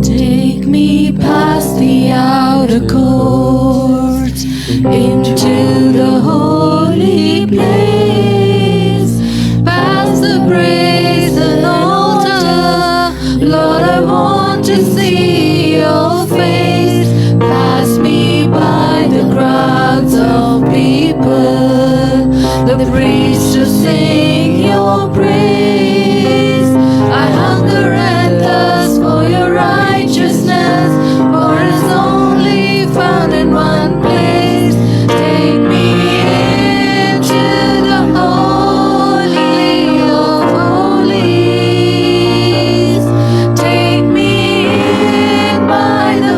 Take me past the outer courts into the holy place, past the brazen altar. Lord, I want to see your face. Pass me by the crowds of people, the priests to sing your praise. I hunger and thirst for your righteousness, for it's only found in one place. Take me into the holy of holies. Take me in by the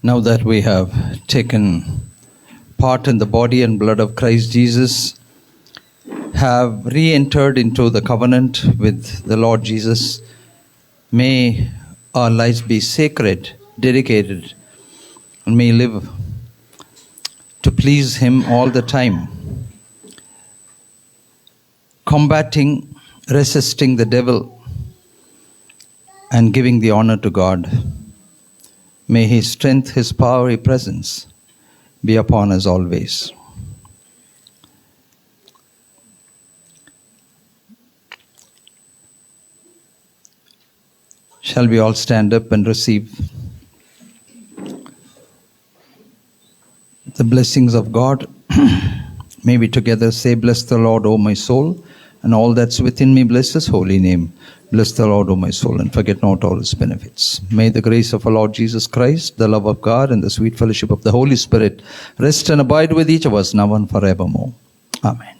Now that we have taken part in the body and blood of Christ Jesus, have re-entered into the covenant with the Lord Jesus, may our lives be sacred, dedicated, and may live to please Him all the time, combating, resisting the devil, and giving the honor to God. May His strength, His power, His presence be upon us always. Shall we all stand up and receive the blessings of God? May we together say, "Bless the Lord, O my soul, and all that's within me, bless His holy name. Bless the Lord, O my soul, and forget not all His benefits." May the grace of our Lord Jesus Christ, the love of God, and the sweet fellowship of the Holy Spirit rest and abide with each of us now and forevermore. Amen.